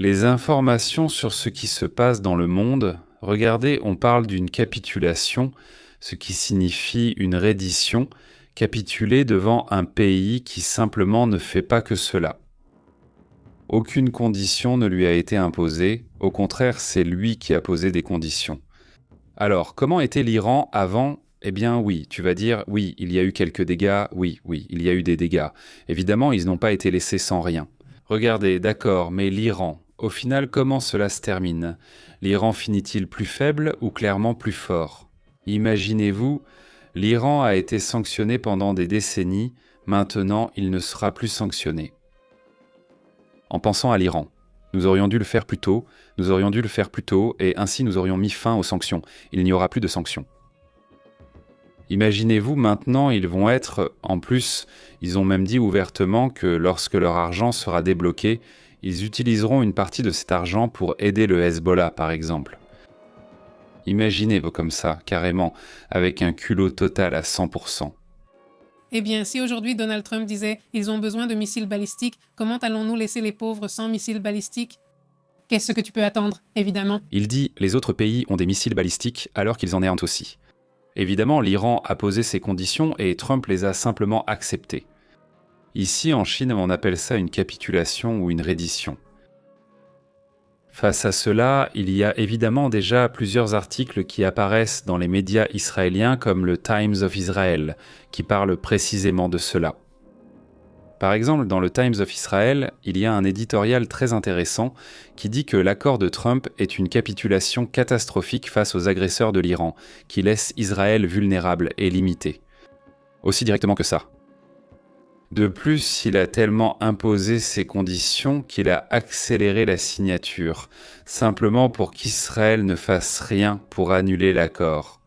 Les informations sur ce qui se passe dans le monde, regardez, on parle d'une capitulation, ce qui signifie une reddition, capituler devant un pays qui simplement ne fait pas que cela. Aucune condition ne lui a été imposée, au contraire, c'est lui qui a posé des conditions. Alors, comment était l'Iran avant ? Eh bien oui, tu vas dire, oui, il y a eu quelques dégâts, oui, il y a eu des dégâts. Évidemment, ils n'ont pas été laissés sans rien. Regardez, d'accord, mais l'Iran, au final, comment cela se termine ? L'Iran finit-il plus faible ou clairement plus fort ? Imaginez-vous, l'Iran a été sanctionné pendant des décennies, maintenant il ne sera plus sanctionné. En pensant à l'Iran, nous aurions dû le faire plus tôt, et ainsi nous aurions mis fin aux sanctions. Il n'y aura plus de sanctions. Imaginez-vous maintenant, ils vont être, en plus, ils ont même dit ouvertement que lorsque leur argent sera débloqué, ils utiliseront une partie de cet argent pour aider le Hezbollah, par exemple. Imaginez-vous comme ça, carrément, avec un culot total à 100%. Eh bien, si aujourd'hui Donald Trump disait « ils ont besoin de missiles balistiques, comment allons-nous laisser les pauvres sans missiles balistiques ?» Qu'est-ce que tu peux attendre, évidemment ? Il dit « les autres pays ont des missiles balistiques alors qu'ils en aient un aussi ». Évidemment, l'Iran a posé ses conditions et Trump les a simplement acceptées. Ici, en Chine, on appelle ça une capitulation ou une reddition. Face à cela, il y a évidemment déjà plusieurs articles qui apparaissent dans les médias israéliens comme le Times of Israel, qui parlent précisément de cela. Par exemple, dans le Times of Israel, il y a un éditorial très intéressant qui dit que l'accord de Trump est une capitulation catastrophique face aux agresseurs de l'Iran, qui laisse Israël vulnérable et limité. Aussi directement que ça. De plus, il a tellement imposé ses conditions qu'il a accéléré la signature, simplement pour qu'Israël ne fasse rien pour annuler l'accord.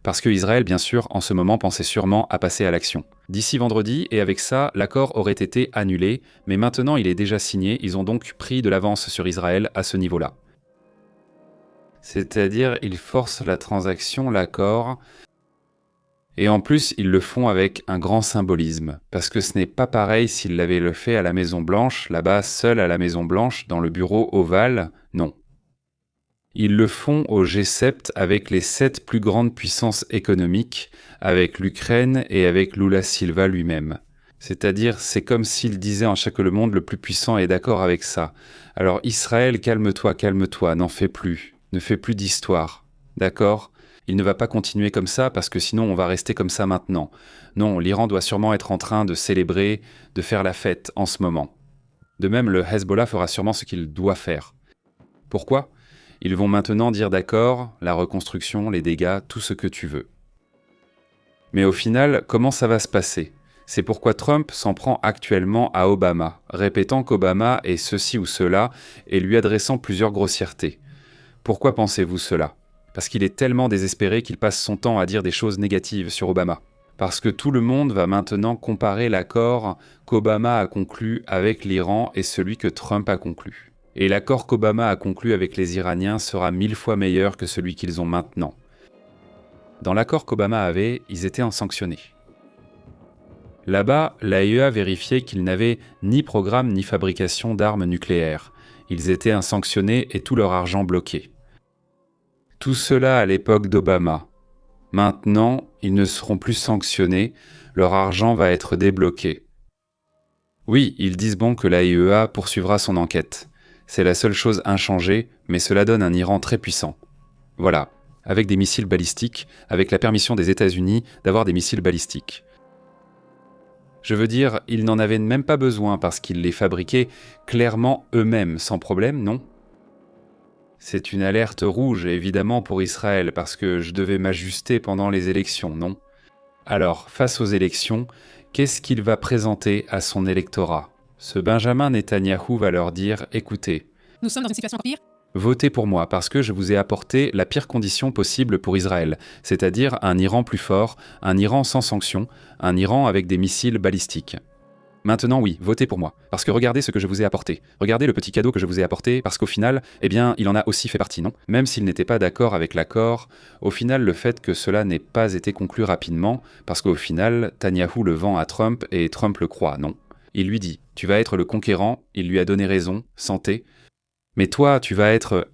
Parce que Israël, bien sûr, en ce moment, pensait sûrement à passer à l'action. D'ici vendredi, et avec ça, l'accord aurait été annulé, mais maintenant il est déjà signé, ils ont donc pris de l'avance sur Israël à ce niveau-là. C'est-à-dire, ils forcent la transaction, l'accord, et en plus, ils le font avec un grand symbolisme, parce que ce n'est pas pareil s'ils l'avaient fait à la Maison-Blanche, là-bas, seul à la Maison-Blanche, dans le bureau ovale, non. Ils le font au G7 avec les 7 plus grandes puissances économiques, avec l'Ukraine et avec Lula Silva lui-même. C'est-à-dire, c'est comme s'ils disaient en chaque le monde le plus puissant est d'accord avec ça. Alors Israël, calme-toi, n'en fais plus, ne fais plus d'histoire, d'accord ? Il ne va pas continuer comme ça parce que sinon on va rester comme ça maintenant. Non, l'Iran doit sûrement être en train de célébrer, de faire la fête en ce moment. De même, le Hezbollah fera sûrement ce qu'il doit faire. Pourquoi ? Ils vont maintenant dire d'accord, la reconstruction, les dégâts, tout ce que tu veux. Mais au final, comment ça va se passer ? C'est pourquoi Trump s'en prend actuellement à Obama, répétant qu'Obama est ceci ou cela et lui adressant plusieurs grossièretés. Pourquoi pensez-vous cela ? Parce qu'il est tellement désespéré qu'il passe son temps à dire des choses négatives sur Obama. Parce que tout le monde va maintenant comparer l'accord qu'Obama a conclu avec l'Iran et celui que Trump a conclu. Et l'accord qu'Obama a conclu avec les Iraniens sera 1000 fois meilleur que celui qu'ils ont maintenant. Dans l'accord qu'Obama avait, ils étaient sanctionnés. Là-bas, l'AIEA vérifiait qu'ils n'avaient ni programme ni fabrication d'armes nucléaires. Ils étaient sanctionnés et tout leur argent bloqué. Tout cela à l'époque d'Obama. Maintenant, ils ne seront plus sanctionnés, leur argent va être débloqué. Oui, ils disent bon que l'AIEA poursuivra son enquête. C'est la seule chose inchangée, mais cela donne un Iran très puissant. Voilà, avec des missiles balistiques, avec la permission des États-Unis d'avoir des missiles balistiques. Je veux dire, ils n'en avaient même pas besoin parce qu'ils les fabriquaient clairement eux-mêmes, sans problème, non ? C'est une alerte rouge, évidemment, pour Israël, parce que je devais m'ajuster pendant les élections, non ? Alors, face aux élections, qu'est-ce qu'il va présenter à son électorat ? Ce Benjamin Netanyahou va leur dire « Écoutez, nous sommes dans une situation pire. Votez pour moi, parce que je vous ai apporté la pire condition possible pour Israël, c'est-à-dire un Iran plus fort, un Iran sans sanctions, un Iran avec des missiles balistiques. Maintenant, oui, votez pour moi, parce que regardez ce que je vous ai apporté. Regardez le petit cadeau que je vous ai apporté, parce qu'au final, eh bien, il en a aussi fait partie, non ? Même s'il n'était pas d'accord avec l'accord, au final, le fait que cela n'ait pas été conclu rapidement, parce qu'au final, Netanyahou le vend à Trump et Trump le croit, non ? Il lui dit « Tu vas être le conquérant », il lui a donné raison, santé. Mais toi, tu vas être,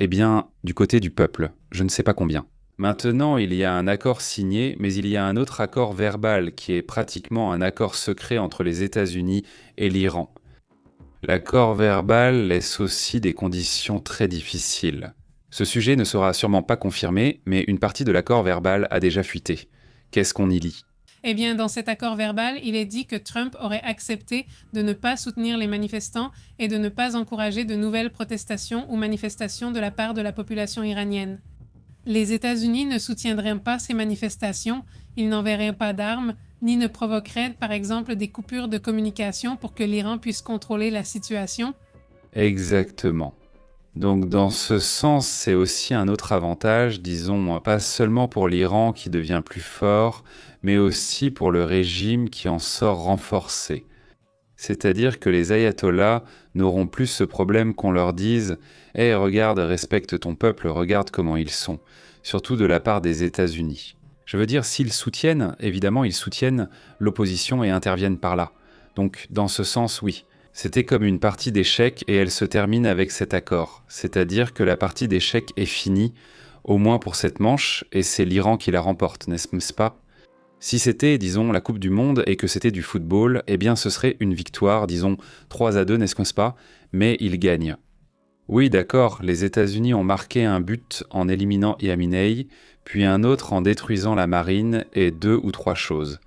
du côté du peuple. Je ne sais pas combien. Maintenant, il y a un accord signé, mais il y a un autre accord verbal qui est pratiquement un accord secret entre les États-Unis et l'Iran. L'accord verbal laisse aussi des conditions très difficiles. Ce sujet ne sera sûrement pas confirmé, mais une partie de l'accord verbal a déjà fuité. Qu'est-ce qu'on y lit ? Eh bien, dans cet accord verbal, il est dit que Trump aurait accepté de ne pas soutenir les manifestants et de ne pas encourager de nouvelles protestations ou manifestations de la part de la population iranienne. Les États-Unis ne soutiendraient pas ces manifestations, ils n'enverraient pas d'armes, ni ne provoqueraient par exemple des coupures de communication pour que l'Iran puisse contrôler la situation. Exactement. Donc dans ce sens, c'est aussi un autre avantage, disons, pas seulement pour l'Iran qui devient plus fort, mais aussi pour le régime qui en sort renforcé. C'est-à-dire que les ayatollahs n'auront plus ce problème qu'on leur dise « Hey, regarde, respecte ton peuple, regarde comment ils sont », surtout de la part des États-Unis. Je veux dire, s'ils soutiennent, évidemment, ils soutiennent l'opposition et interviennent par là. Donc, dans ce sens, oui. C'était comme une partie d'échecs et elle se termine avec cet accord. C'est-à-dire que la partie d'échecs est finie, au moins pour cette manche, et c'est l'Iran qui la remporte, n'est-ce pas ? Si c'était, disons, la Coupe du Monde et que c'était du football, eh bien ce serait une victoire, disons 3-2, n'est-ce pas ? Mais ils gagnent. Oui, d'accord, les États-Unis ont marqué un but en éliminant Khamenei, puis un autre en détruisant la marine et 2 ou 3 choses.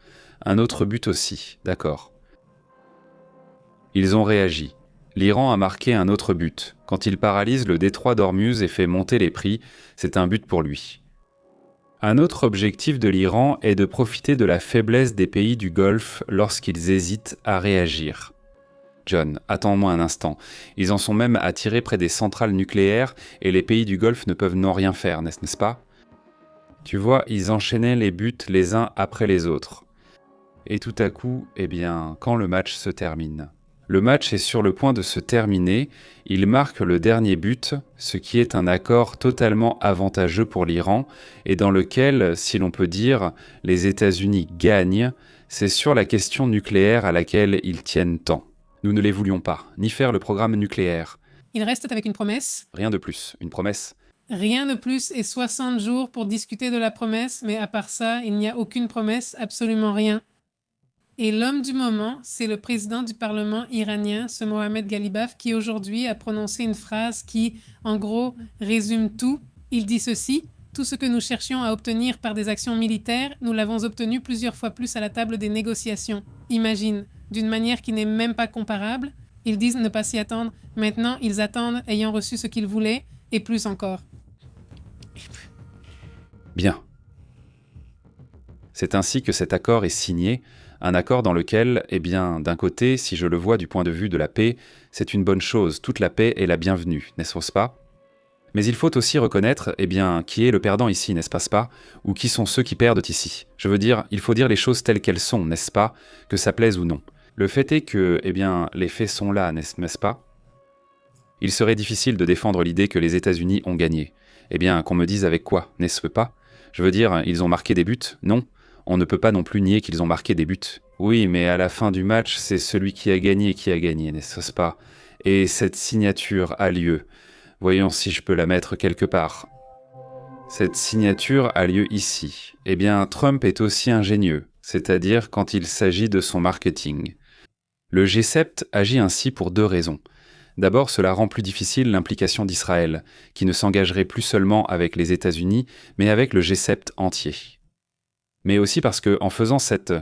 Un autre but aussi, d'accord. Ils ont réagi. L'Iran a marqué un autre but. Quand il paralyse le détroit d'Ormuz et fait monter les prix, c'est un but pour lui. Un autre objectif de l'Iran est de profiter de la faiblesse des pays du Golfe lorsqu'ils hésitent à réagir. John, attends-moi un instant. Ils en sont même à tirer près des centrales nucléaires et les pays du Golfe ne peuvent non rien faire, n'est-ce pas ? Tu vois, ils enchaînaient les buts les uns après les autres. Et tout à coup, quand le match se termine. Le match est sur le point de se terminer, il marque le dernier but, ce qui est un accord totalement avantageux pour l'Iran, et dans lequel, si l'on peut dire, les États-Unis gagnent, c'est sur la question nucléaire à laquelle ils tiennent tant. Nous ne les voulions pas, ni faire le programme nucléaire. Il reste avec une promesse. Rien de plus, une promesse. Rien de plus et 60 jours pour discuter de la promesse, mais à part ça, il n'y a aucune promesse, absolument rien. Et l'homme du moment, c'est le président du Parlement iranien, ce Mohamed Ghalibaf, qui aujourd'hui a prononcé une phrase qui, en gros, résume tout. Il dit ceci: « Tout ce que nous cherchions à obtenir par des actions militaires, nous l'avons obtenu plusieurs fois plus à la table des négociations. Imagine, d'une manière qui n'est même pas comparable. Ils disent ne pas s'y attendre. Maintenant, ils attendent, ayant reçu ce qu'ils voulaient, et plus encore. » Bien. C'est ainsi que cet accord est signé, un accord dans lequel, d'un côté, si je le vois du point de vue de la paix, c'est une bonne chose, toute la paix est la bienvenue, n'est-ce pas ? Mais il faut aussi reconnaître, qui est le perdant ici, n'est-ce pas ? Ou qui sont ceux qui perdent ici ? Je veux dire, il faut dire les choses telles qu'elles sont, n'est-ce pas ? Que ça plaise ou non. Le fait est que, les faits sont là, n'est-ce pas ? Il serait difficile de défendre l'idée que les États-Unis ont gagné. Qu'on me dise avec quoi, n'est-ce pas ? Je veux dire, ils ont marqué des buts ? Non. On ne peut pas non plus nier qu'ils ont marqué des buts. Oui, mais à la fin du match, c'est celui qui a gagné, n'est-ce pas ? Et cette signature a lieu. Voyons si je peux la mettre quelque part. Cette signature a lieu ici. Trump est aussi ingénieux, c'est-à-dire quand il s'agit de son marketing. Le G7 agit ainsi pour 2 raisons. D'abord, cela rend plus difficile l'implication d'Israël, qui ne s'engagerait plus seulement avec les États-Unis, mais avec le G7 entier. Mais aussi parce qu'en faisant cette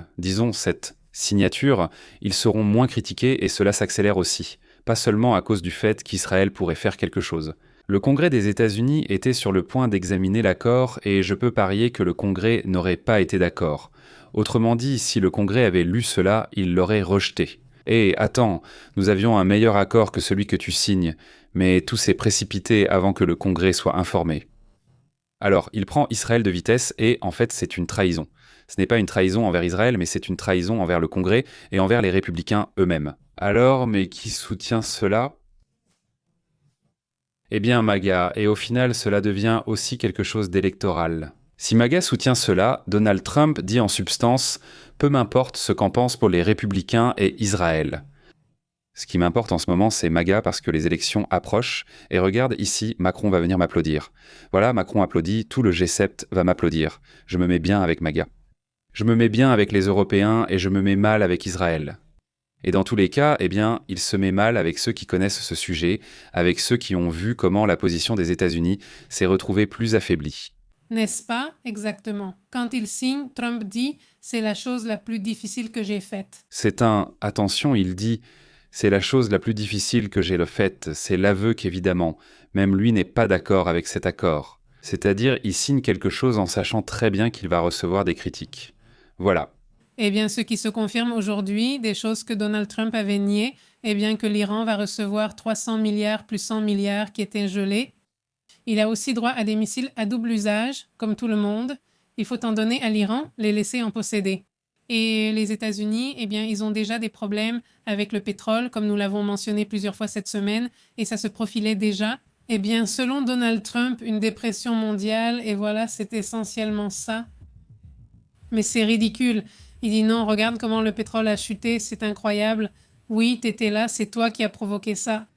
signature, ils seront moins critiqués et cela s'accélère aussi, pas seulement à cause du fait qu'Israël pourrait faire quelque chose. Le Congrès des États-Unis était sur le point d'examiner l'accord et je peux parier que le Congrès n'aurait pas été d'accord. Autrement dit, si le Congrès avait lu cela, il l'aurait rejeté. « Attends, nous avions un meilleur accord que celui que tu signes, mais tout s'est précipité avant que le Congrès soit informé. » Alors, il prend Israël de vitesse et, en fait, c'est une trahison. Ce n'est pas une trahison envers Israël, mais c'est une trahison envers le Congrès et envers les républicains eux-mêmes. Alors, mais qui soutient cela ? MAGA, et au final, cela devient aussi quelque chose d'électoral. Si MAGA soutient cela, Donald Trump dit en substance « peu m'importe ce qu'en pensent pour les républicains et Israël ». Ce qui m'importe en ce moment, c'est MAGA parce que les élections approchent. Et regarde, ici, Macron va venir m'applaudir. Voilà, Macron applaudit, tout le G7 va m'applaudir. Je me mets bien avec MAGA. Je me mets bien avec les Européens et je me mets mal avec Israël. Et dans tous les cas, eh bien, il se met mal avec ceux qui connaissent ce sujet, avec ceux qui ont vu comment la position des États-Unis s'est retrouvée plus affaiblie. N'est-ce pas? Exactement. Quand il signe, Trump dit « c'est la chose la plus difficile que j'ai faite ». Attention, il dit, c'est la chose la plus difficile que j'ai faite, c'est l'aveu qu'évidemment, même lui n'est pas d'accord avec cet accord. C'est-à-dire, il signe quelque chose en sachant très bien qu'il va recevoir des critiques. Voilà. Eh bien, ce qui se confirme aujourd'hui, des choses que Donald Trump avait niées, eh bien que l'Iran va recevoir 300 milliards plus 100 milliards qui étaient gelés. Il a aussi droit à des missiles à double usage, comme tout le monde. Il faut en donner à l'Iran, les laisser en posséder. Et les États-Unis, eh bien, ils ont déjà des problèmes avec le pétrole, comme nous l'avons mentionné plusieurs fois cette semaine, et ça se profilait déjà. Eh bien, selon Donald Trump, une dépression mondiale, et voilà, c'est essentiellement ça. Mais c'est ridicule. Il dit non, regarde comment le pétrole a chuté, c'est incroyable. Oui, t'étais là, c'est toi qui as provoqué ça.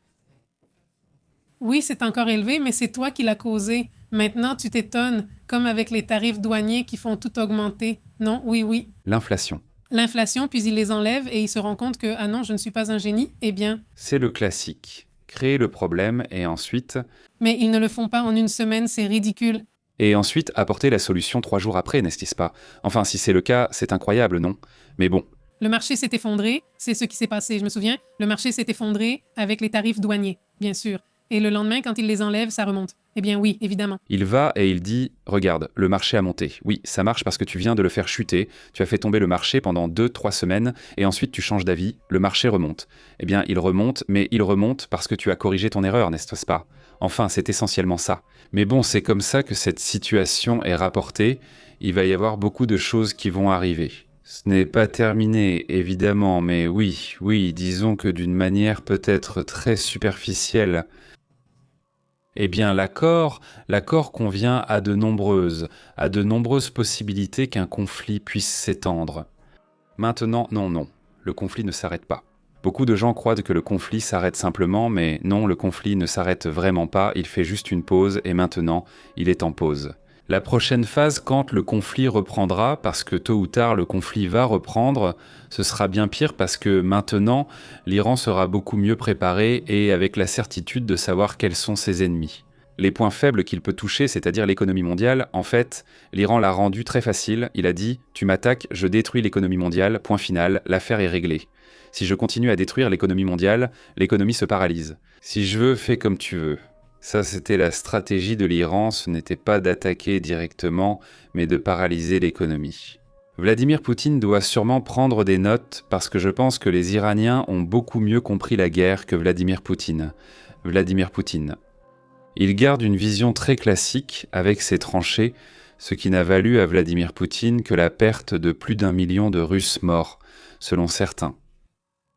Oui, c'est encore élevé, mais c'est toi qui l'as causé. Maintenant, tu t'étonnes, comme avec les tarifs douaniers qui font tout augmenter. Non, oui. L'inflation. L'inflation, puis il les enlève et il se rend compte que, ah non, je ne suis pas un génie. Eh bien... C'est le classique. Créer le problème et ensuite... Mais ils ne le font pas en une semaine, c'est ridicule. Et ensuite apporter la solution 3 jours après, n'est-ce pas? Enfin, si c'est le cas, c'est incroyable, non? Mais bon. Le marché s'est effondré, c'est ce qui s'est passé, je me souviens. Le marché s'est effondré avec les tarifs douaniers, bien sûr. Et le lendemain, quand il les enlève, ça remonte. Eh bien oui, évidemment. Il va et il dit « Regarde, le marché a monté. Oui, ça marche parce que tu viens de le faire chuter. Tu as fait tomber le marché pendant 2-3 semaines et ensuite tu changes d'avis. Le marché remonte. Eh bien, il remonte, mais il remonte parce que tu as corrigé ton erreur, n'est-ce pas? Enfin, c'est essentiellement ça. Mais bon, c'est comme ça que cette situation est rapportée. Il va y avoir beaucoup de choses qui vont arriver. Ce n'est pas terminé, évidemment, mais oui, disons que d'une manière peut-être très superficielle. Eh bien, l'accord convient à de nombreuses possibilités qu'un conflit puisse s'étendre. Maintenant, non, le conflit ne s'arrête pas. Beaucoup de gens croient que le conflit s'arrête simplement, mais non, le conflit ne s'arrête vraiment pas, il fait juste une pause et maintenant, il est en pause. La prochaine phase, quand le conflit reprendra, parce que tôt ou tard le conflit va reprendre, ce sera bien pire parce que maintenant, l'Iran sera beaucoup mieux préparé et avec la certitude de savoir quels sont ses ennemis. Les points faibles qu'il peut toucher, c'est-à-dire l'économie mondiale, en fait, l'Iran l'a rendu très facile. Il a dit « Tu m'attaques, je détruis l'économie mondiale, point final, l'affaire est réglée. Si je continue à détruire l'économie mondiale, l'économie se paralyse. Si je veux, fais comme tu veux. » Ça, c'était la stratégie de l'Iran, ce n'était pas d'attaquer directement, mais de paralyser l'économie. Vladimir Poutine doit sûrement prendre des notes parce que je pense que les Iraniens ont beaucoup mieux compris la guerre que Vladimir Poutine. Il garde une vision très classique avec ses tranchées, ce qui n'a valu à Vladimir Poutine que la perte de plus d'1 million de Russes morts, selon certains.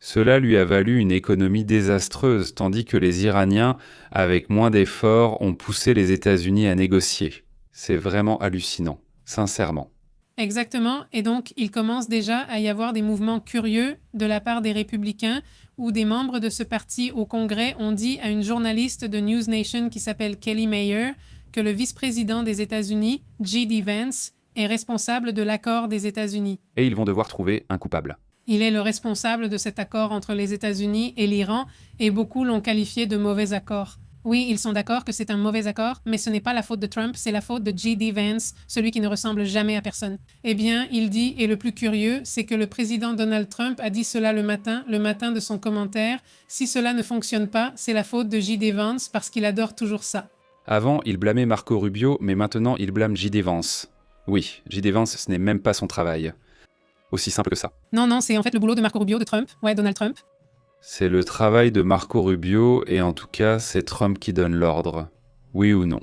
Cela lui a valu une économie désastreuse, tandis que les Iraniens, avec moins d'efforts, ont poussé les États-Unis à négocier. C'est vraiment hallucinant, sincèrement. Exactement, et donc il commence déjà à y avoir des mouvements curieux de la part des républicains où des membres de ce parti au Congrès ont dit à une journaliste de News Nation qui s'appelle Kelly Mayer que le vice-président des États-Unis, J.D. Vance, est responsable de l'accord des États-Unis. Et ils vont devoir trouver un coupable. Il est le responsable de cet accord entre les États-Unis et l'Iran et beaucoup l'ont qualifié de mauvais accord. Oui, ils sont d'accord que c'est un mauvais accord, mais ce n'est pas la faute de Trump, c'est la faute de J.D. Vance, celui qui ne ressemble jamais à personne. Eh bien, il dit, et le plus curieux, c'est que le président Donald Trump a dit cela le matin de son commentaire. Si cela ne fonctionne pas, c'est la faute de J.D. Vance parce qu'il adore toujours ça. Avant, il blâmait Marco Rubio, mais maintenant, il blâme J.D. Vance. Oui, J.D. Vance, ce n'est même pas son travail. Aussi simple que ça. Non, c'est en fait le boulot de Marco Rubio, de Trump. Ouais, Donald Trump. C'est le travail de Marco Rubio, et en tout cas, c'est Trump qui donne l'ordre. Oui ou non?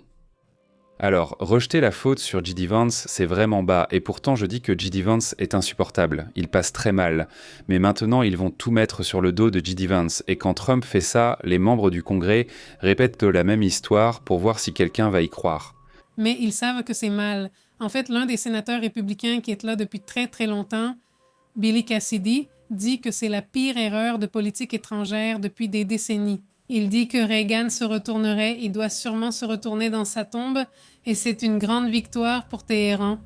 Alors, rejeter la faute sur J.D. Vance, c'est vraiment bas, et pourtant je dis que J.D. Vance est insupportable. Il passe très mal. Mais maintenant, ils vont tout mettre sur le dos de J.D. Vance, et quand Trump fait ça, les membres du Congrès répètent la même histoire pour voir si quelqu'un va y croire. Mais ils savent que c'est mal. En fait, l'un des sénateurs républicains qui est là depuis très très longtemps, Billy Cassidy, dit que c'est la pire erreur de politique étrangère depuis des décennies. Il dit que Reagan se retournerait, il doit sûrement se retourner dans sa tombe, et c'est une grande victoire pour Téhéran.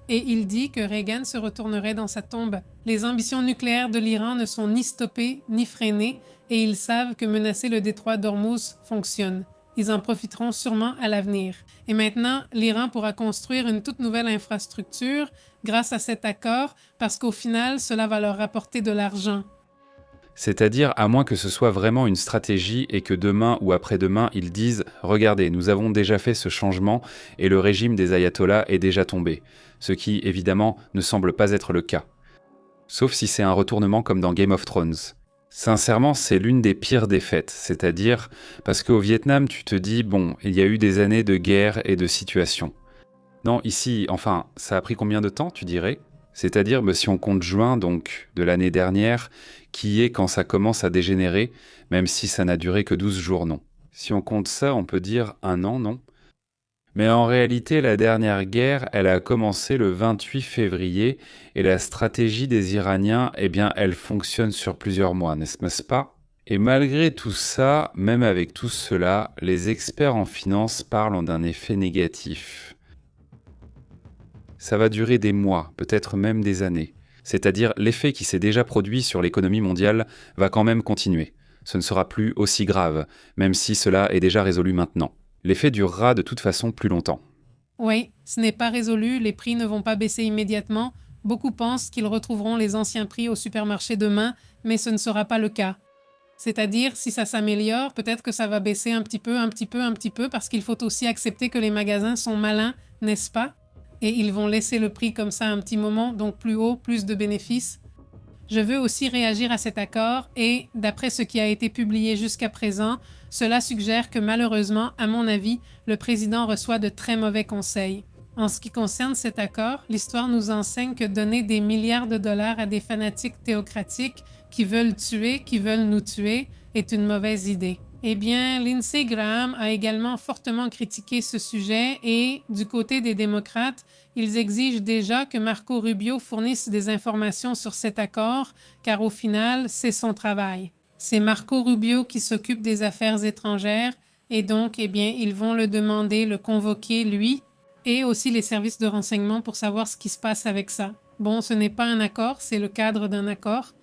Et il dit que Reagan se retournerait dans sa tombe. Les ambitions nucléaires de l'Iran ne sont ni stoppées ni freinées, et ils savent que menacer le détroit d'Ormuz fonctionne. Ils en profiteront sûrement à l'avenir. Et maintenant, l'Iran pourra construire une toute nouvelle infrastructure grâce à cet accord, parce qu'au final, cela va leur rapporter de l'argent. C'est-à-dire, à moins que ce soit vraiment une stratégie et que demain ou après-demain, ils disent « Regardez, nous avons déjà fait ce changement et le régime des ayatollahs est déjà tombé », ce qui, évidemment, ne semble pas être le cas. Sauf si c'est un retournement comme dans Game of Thrones. Sincèrement, c'est l'une des pires défaites, c'est-à-dire parce qu'au Vietnam, tu te dis « Bon, il y a eu des années de guerre et de situation ». Non, ici, enfin, ça a pris combien de temps, tu dirais ? C'est-à-dire, si on compte juin, donc, de l'année dernière, qui est quand ça commence à dégénérer, même si ça n'a duré que 12 jours, non. Si on compte ça, on peut dire 1 an, non. Mais en réalité, la dernière guerre, elle a commencé le 28 février, et la stratégie des Iraniens, eh bien, elle fonctionne sur plusieurs mois, n'est-ce pas ? Et malgré tout ça, même avec tout cela, les experts en finance parlent d'un effet négatif. Ça va durer des mois, peut-être même des années. C'est-à-dire l'effet qui s'est déjà produit sur l'économie mondiale va quand même continuer. Ce ne sera plus aussi grave, même si cela est déjà résolu maintenant. L'effet durera de toute façon plus longtemps. Oui, ce n'est pas résolu, les prix ne vont pas baisser immédiatement. Beaucoup pensent qu'ils retrouveront les anciens prix au supermarché demain, mais ce ne sera pas le cas. C'est-à-dire, si ça s'améliore, peut-être que ça va baisser un petit peu, parce qu'il faut aussi accepter que les magasins sont malins, n'est-ce pas ? Et ils vont laisser le prix comme ça un petit moment, donc plus haut, plus de bénéfices. Je veux aussi réagir à cet accord et, d'après ce qui a été publié jusqu'à présent, cela suggère que malheureusement, à mon avis, le président reçoit de très mauvais conseils. En ce qui concerne cet accord, l'histoire nous enseigne que donner des milliards de dollars à des fanatiques théocratiques qui veulent tuer, qui veulent nous tuer, est une mauvaise idée. Eh bien, Lindsey Graham a également fortement critiqué ce sujet et, du côté des démocrates, ils exigent déjà que Marco Rubio fournisse des informations sur cet accord, car au final, c'est son travail. C'est Marco Rubio qui s'occupe des affaires étrangères et donc, eh bien, ils vont le demander, le convoquer, lui, et aussi les services de renseignement pour savoir ce qui se passe avec ça. Bon, ce n'est pas un accord, c'est le cadre d'un accord.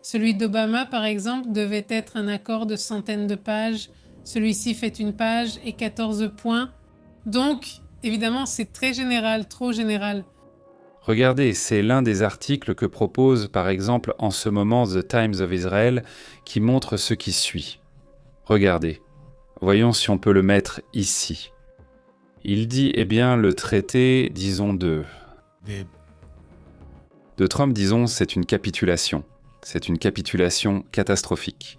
Celui d'Obama, par exemple, devait être un accord de centaines de pages. Celui-ci fait 1 page et 14 points. Donc, évidemment, c'est très général, trop général. Regardez, c'est l'un des articles que propose par exemple en ce moment The Times of Israel qui montre ce qui suit. Regardez, voyons si on peut le mettre ici. Il dit, eh bien, le traité, disons, de Trump, disons, c'est une capitulation. C'est une capitulation catastrophique.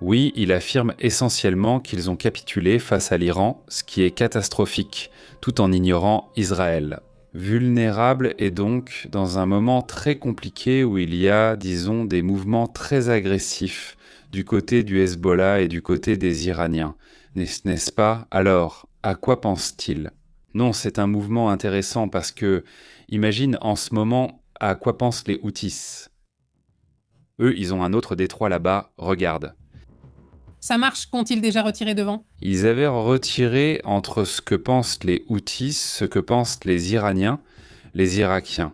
Oui, il affirme essentiellement qu'ils ont capitulé face à l'Iran, ce qui est catastrophique, tout en ignorant Israël. Vulnérable et donc dans un moment très compliqué où il y a, disons, des mouvements très agressifs du côté du Hezbollah et du côté des Iraniens. N'est-ce pas ? Alors, à quoi pense-t-il ? Non, c'est un mouvement intéressant parce que, imagine en ce moment à quoi pensent les Houthis. Eux, ils ont un autre détroit là-bas, regarde. Ça marche, qu'ont-ils déjà retiré devant ? Ils avaient retiré entre ce que pensent les Houthis, ce que pensent les Iraniens, les Irakiens.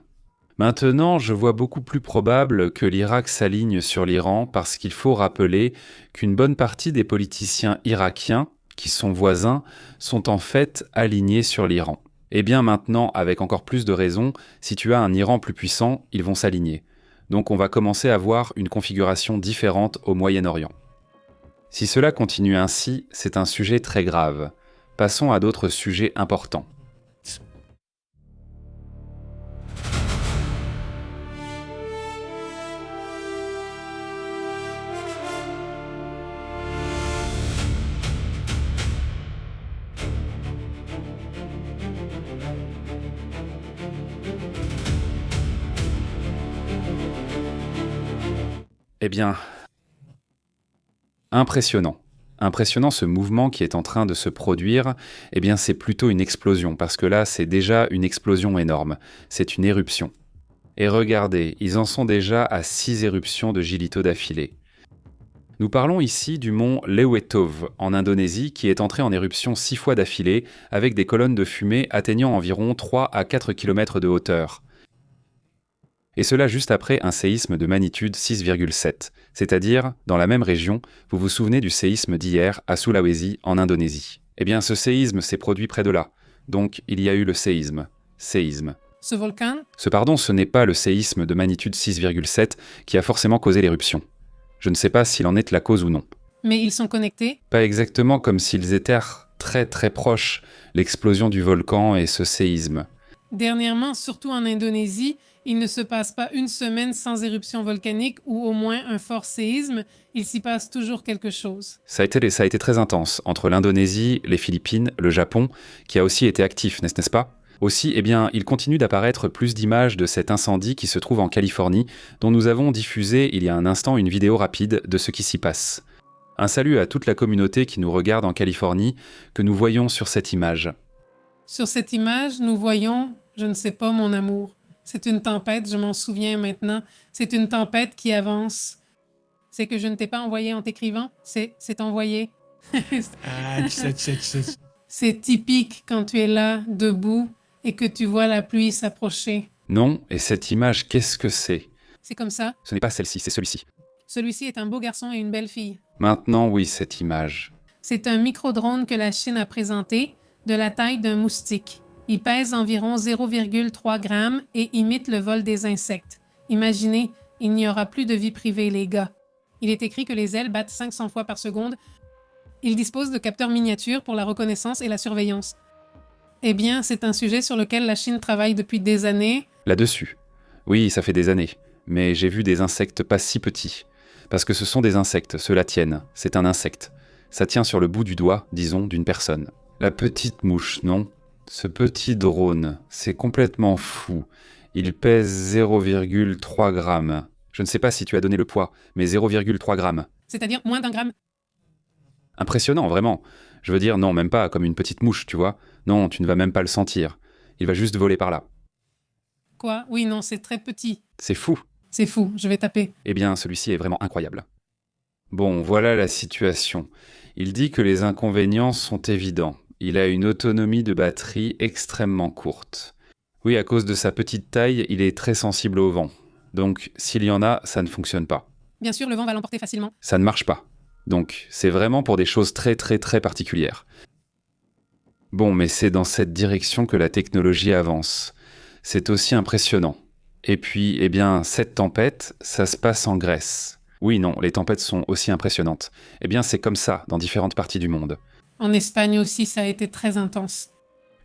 Maintenant, je vois beaucoup plus probable que l'Irak s'aligne sur l'Iran parce qu'il faut rappeler qu'une bonne partie des politiciens irakiens, qui sont voisins, sont en fait alignés sur l'Iran. Et bien maintenant, avec encore plus de raisons, si tu as un Iran plus puissant, ils vont s'aligner. Donc on va commencer à voir une configuration différente au Moyen-Orient. Si cela continue ainsi, c'est un sujet très grave. Passons à d'autres sujets importants. Eh bien, impressionnant. Impressionnant ce mouvement qui est en train de se produire, eh bien c'est plutôt une explosion, parce que là c'est déjà une explosion énorme, c'est une éruption. Et regardez, ils en sont déjà à 6 éruptions de gilito d'affilée. Nous parlons ici du mont Lewetov, en Indonésie, qui est entré en éruption 6 fois d'affilée, avec des colonnes de fumée atteignant environ 3 à 4 km de hauteur. Et cela juste après un séisme de magnitude 6,7, c'est-à-dire, dans la même région, vous vous souvenez du séisme d'hier à Sulawesi, en Indonésie. Eh bien, ce séisme s'est produit près de là, donc il y a eu le séisme. Ce volcan, Ce n'est pas le séisme de magnitude 6,7 qui a forcément causé l'éruption. Je ne sais pas s'il en est la cause ou non. mais ils sont connectés. Pas exactement comme s'ils étaient très très proches, l'explosion du volcan et ce séisme. Dernièrement, surtout en Indonésie, il ne se passe pas une semaine sans éruption volcanique ou au moins un fort séisme. Il s'y passe toujours quelque chose. Ça a été très intense, entre l'Indonésie, les Philippines, le Japon, qui a aussi été actif, n'est-ce pas ? Aussi, eh bien, il continue d'apparaître plus d'images de cet incendie qui se trouve en Californie, dont nous avons diffusé il y a un instant une vidéo rapide de ce qui s'y passe. Un salut à toute la communauté qui nous regarde en Californie, que nous voyons sur cette image. Sur cette image, nous voyons, je ne sais pas, mon amour. C'est une tempête, je m'en souviens maintenant. C'est une tempête qui avance. C'est que je ne t'ai pas envoyé en t'écrivant, c'est envoyé. C'est typique quand tu es là, debout, et que tu vois la pluie s'approcher. Non, et cette image, qu'est-ce que c'est ? C'est comme ça. Ce n'est pas celle-ci, c'est celui-ci. Celui-ci est un beau garçon et une belle fille. Maintenant, oui, cette image. C'est un micro-drone que la Chine a présenté, de la taille d'un moustique. Il pèse environ 0,3 grammes et imite le vol des insectes. Imaginez, il n'y aura plus de vie privée, les gars. Il est écrit que les ailes battent 500 fois par seconde. Il dispose de capteurs miniatures pour la reconnaissance et la surveillance. Eh bien, c'est un sujet sur lequel la Chine travaille depuis des années. Là-dessus. Oui, ça fait des années. Mais j'ai vu des insectes pas si petits. Parce que ce sont des insectes, ceux-là tiennent. C'est un insecte. Ça tient sur le bout du doigt, disons, d'une personne. La petite mouche, non ? Ce petit drone, c'est complètement fou. Il pèse 0,3 grammes. Je ne sais pas si tu as donné le poids, mais 0,3 grammes. C'est-à-dire moins d'un gramme. Impressionnant, vraiment. Je veux dire, non, même pas comme une petite mouche, tu vois. Non, tu ne vas même pas le sentir. Il va juste voler par là. Quoi ? Oui, non, c'est très petit. C'est fou. C'est fou, je vais taper. Eh bien, celui-ci est vraiment incroyable. Bon, voilà la situation. Il dit que les inconvénients sont évidents. Il a une autonomie de batterie extrêmement courte. Oui, à cause de sa petite taille, il est très sensible au vent. Donc, s'il y en a, ça ne fonctionne pas. Bien sûr, le vent va l'emporter facilement. Ça ne marche pas. Donc, c'est vraiment pour des choses très très très particulières. Bon, mais c'est dans cette direction que la technologie avance. C'est aussi impressionnant. Et puis, eh bien, cette tempête, ça se passe en Grèce. Oui, non, les tempêtes sont aussi impressionnantes. Eh bien, c'est comme ça dans différentes parties du monde. En Espagne aussi, ça a été très intense.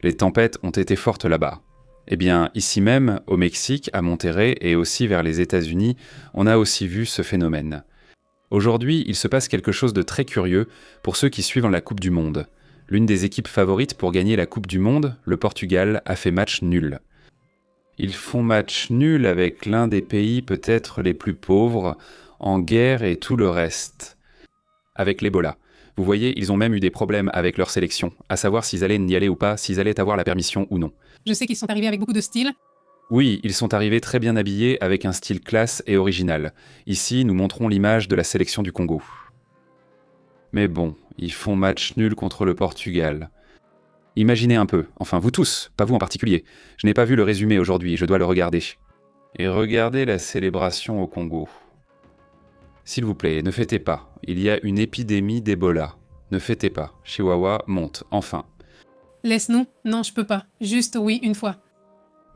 Les tempêtes ont été fortes là-bas. Eh bien, ici même, au Mexique, à Monterrey et aussi vers les États-Unis, on a aussi vu ce phénomène. Aujourd'hui, il se passe quelque chose de très curieux pour ceux qui suivent la Coupe du Monde. L'une des équipes favorites pour gagner la Coupe du Monde, le Portugal, a fait match nul. Ils font match nul avec l'un des pays peut-être les plus pauvres, en guerre et tout le reste. Avec l'Ebola. Vous voyez, ils ont même eu des problèmes avec leur sélection, à savoir s'ils allaient y aller ou pas, s'ils allaient avoir la permission ou non. Je sais qu'ils sont arrivés avec beaucoup de style. Oui, ils sont arrivés très bien habillés avec un style classe et original. Ici, nous montrons l'image de la sélection du Congo. Mais bon, ils font match nul contre le Portugal. Imaginez un peu, enfin vous tous, pas vous en particulier. Je n'ai pas vu le résumé aujourd'hui, je dois le regarder. Et regardez la célébration au Congo. S'il vous plaît, ne fêtez pas. Il y a une épidémie d'Ebola. Ne fêtez pas. Chihuahua monte, enfin. Laisse-nous. Non, je peux pas. Juste oui, une fois.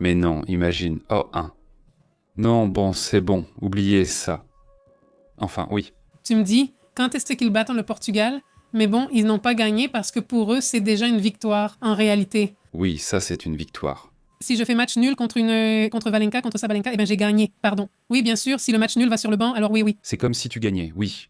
Mais non, imagine. Oh, un. Non, bon, c'est bon. Oubliez ça. Enfin, oui. Tu me dis, quand est-ce qu'ils battent le Portugal? Mais bon, ils n'ont pas gagné parce que pour eux, c'est déjà une victoire, en réalité. Oui, ça c'est une victoire. Si je fais match nul contre Valenka, contre Sabalenka, eh bien j'ai gagné, pardon. Oui, bien sûr, si le match nul va sur le banc, alors oui. C'est comme si tu gagnais, oui.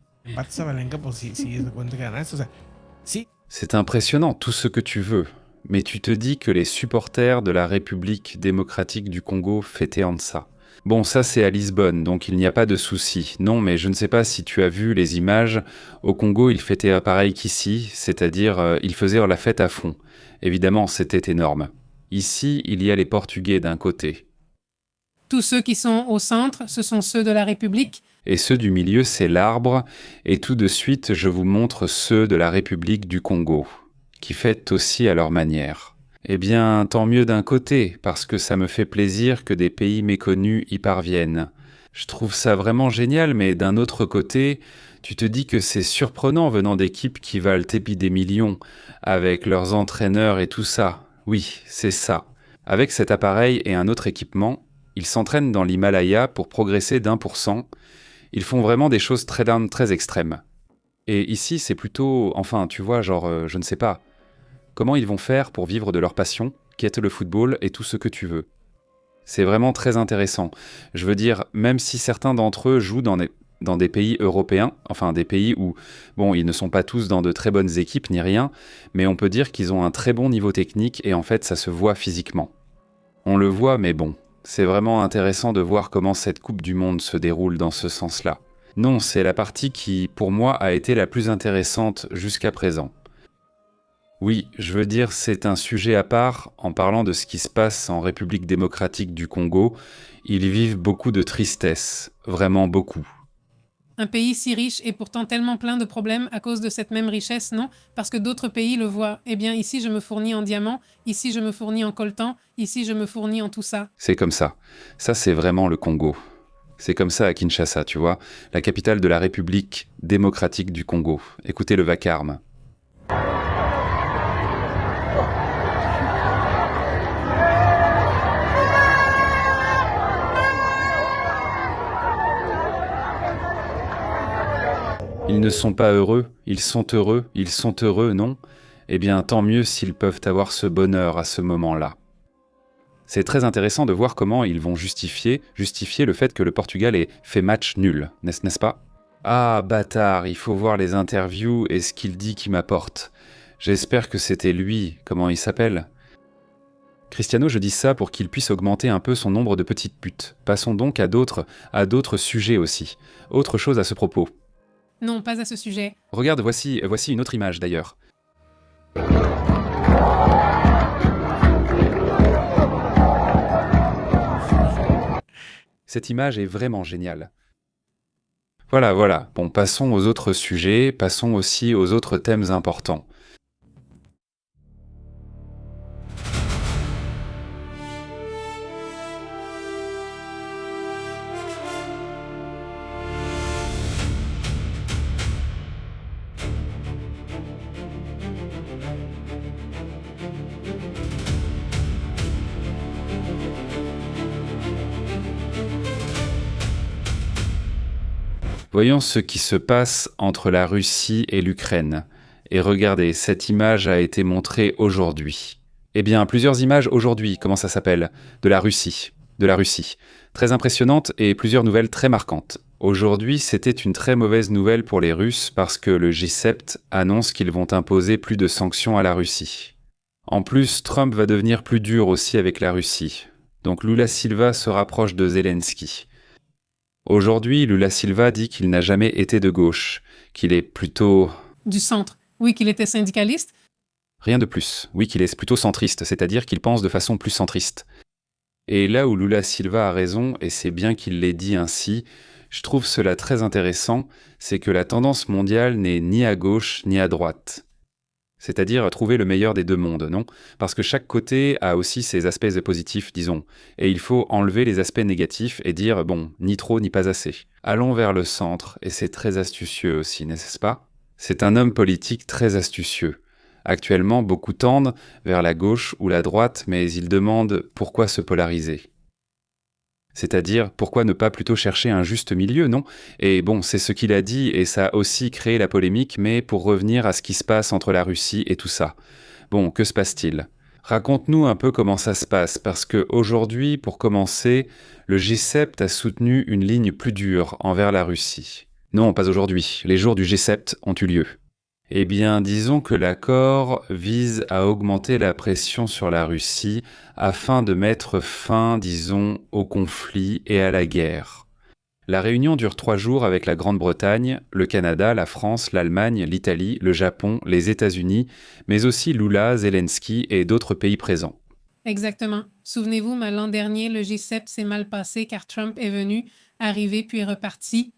C'est impressionnant, tout ce que tu veux. Mais tu te dis que les supporters de la République démocratique du Congo fêtaient en ça. Bon, ça c'est à Lisbonne, donc il n'y a pas de souci. Non, mais je ne sais pas si tu as vu les images. Au Congo, ils fêtaient pareil qu'ici, c'est-à-dire ils faisaient la fête à fond. Évidemment, c'était énorme. Ici, il y a les Portugais d'un côté. Tous ceux qui sont au centre, ce sont ceux de la République. Et ceux du milieu, c'est l'arbre, et tout de suite je vous montre ceux de la République du Congo, qui fêtent aussi à leur manière. Eh bien, tant mieux d'un côté, parce que ça me fait plaisir que des pays méconnus y parviennent. Je trouve ça vraiment génial, mais d'un autre côté, tu te dis que c'est surprenant venant d'équipes qui valent des millions, avec leurs entraîneurs et tout ça. Oui, c'est ça. Avec cet appareil et un autre équipement, ils s'entraînent dans l'Himalaya pour progresser d'1%. Ils font vraiment des choses très extrêmes. Et ici, c'est plutôt, enfin, tu vois, genre, je ne sais pas, comment ils vont faire pour vivre de leur passion, qui est le football et tout ce que tu veux. C'est vraiment très intéressant. Je veux dire, même si certains d'entre eux jouent dans des pays européens, enfin des pays où, bon, ils ne sont pas tous dans de très bonnes équipes ni rien, mais on peut dire qu'ils ont un très bon niveau technique et en fait, ça se voit physiquement. On le voit, mais bon. C'est vraiment intéressant de voir comment cette Coupe du Monde se déroule dans ce sens-là. Non, c'est la partie qui, pour moi, a été la plus intéressante jusqu'à présent. Oui, je veux dire, c'est un sujet à part en parlant de ce qui se passe en République démocratique du Congo. Ils vivent beaucoup de tristesse, vraiment beaucoup. Un pays si riche et pourtant tellement plein de problèmes à cause de cette même richesse, non? Parce que d'autres pays le voient. Eh bien, ici, je me fournis en diamants, ici, je me fournis en coltan, ici, je me fournis en tout ça. C'est comme ça. Ça, c'est vraiment le Congo. C'est comme ça à Kinshasa, tu vois, la capitale de la République démocratique du Congo. Écoutez le vacarme. Ils ne sont pas heureux, ils sont heureux, non? Eh bien, tant mieux s'ils peuvent avoir ce bonheur à ce moment-là. C'est très intéressant de voir comment ils vont justifier le fait que le Portugal ait fait match nul, n'est-ce pas? Ah, bâtard, il faut voir les interviews et ce qu'il dit qui m'apporte. J'espère que c'était lui, comment il s'appelle? Cristiano, je dis ça pour qu'il puisse augmenter un peu son nombre de petites putes. Passons donc à d'autres sujets aussi. Autre chose à ce propos. Non, pas à ce sujet. Regarde, voici une autre image d'ailleurs. Cette image est vraiment géniale. Voilà. Bon, passons aux autres sujets, passons aussi aux autres thèmes importants. Voyons ce qui se passe entre la Russie et l'Ukraine. Et regardez, cette image a été montrée aujourd'hui. Eh bien, plusieurs images aujourd'hui, comment ça s'appelle? De la Russie. Très impressionnante et plusieurs nouvelles très marquantes. Aujourd'hui, c'était une très mauvaise nouvelle pour les Russes parce que le G7 annonce qu'ils vont imposer plus de sanctions à la Russie. En plus, Trump va devenir plus dur aussi avec la Russie. Donc Lula Silva se rapproche de Zelensky. Aujourd'hui, Lula Silva dit qu'il n'a jamais été de gauche, qu'il est plutôt... Du centre. Oui, qu'il était syndicaliste. Rien de plus. Oui, qu'il est plutôt centriste, c'est-à-dire qu'il pense de façon plus centriste. Et là où Lula Silva a raison, et c'est bien qu'il l'ait dit ainsi, je trouve cela très intéressant, c'est que la tendance mondiale n'est ni à gauche ni à droite. C'est-à-dire trouver le meilleur des deux mondes, non? Parce que chaque côté a aussi ses aspects positifs, disons. Et il faut enlever les aspects négatifs et dire, bon, ni trop ni pas assez. Allons vers le centre, et c'est très astucieux aussi, n'est-ce pas? C'est un homme politique très astucieux. Actuellement, beaucoup tendent vers la gauche ou la droite, mais ils demandent pourquoi se polariser. C'est-à-dire, pourquoi ne pas plutôt chercher un juste milieu, non? Et bon, c'est ce qu'il a dit, et ça a aussi créé la polémique, mais pour revenir à ce qui se passe entre la Russie et tout ça. Bon, que se passe-t-il? Raconte-nous un peu comment ça se passe, parce que aujourd'hui, pour commencer, le G7 a soutenu une ligne plus dure envers la Russie. Non, pas aujourd'hui, les jours du G7 ont eu lieu. Eh bien, disons que l'accord vise à augmenter la pression sur la Russie afin de mettre fin, disons, au conflit et à la guerre. La réunion dure 3 jours avec la Grande-Bretagne, le Canada, la France, l'Allemagne, l'Italie, le Japon, les États-Unis, mais aussi Lula, Zelensky et d'autres pays présents. Exactement. Souvenez-vous, mais l'an dernier, le G7 s'est mal passé car Trump est venu, arrivé puis est reparti.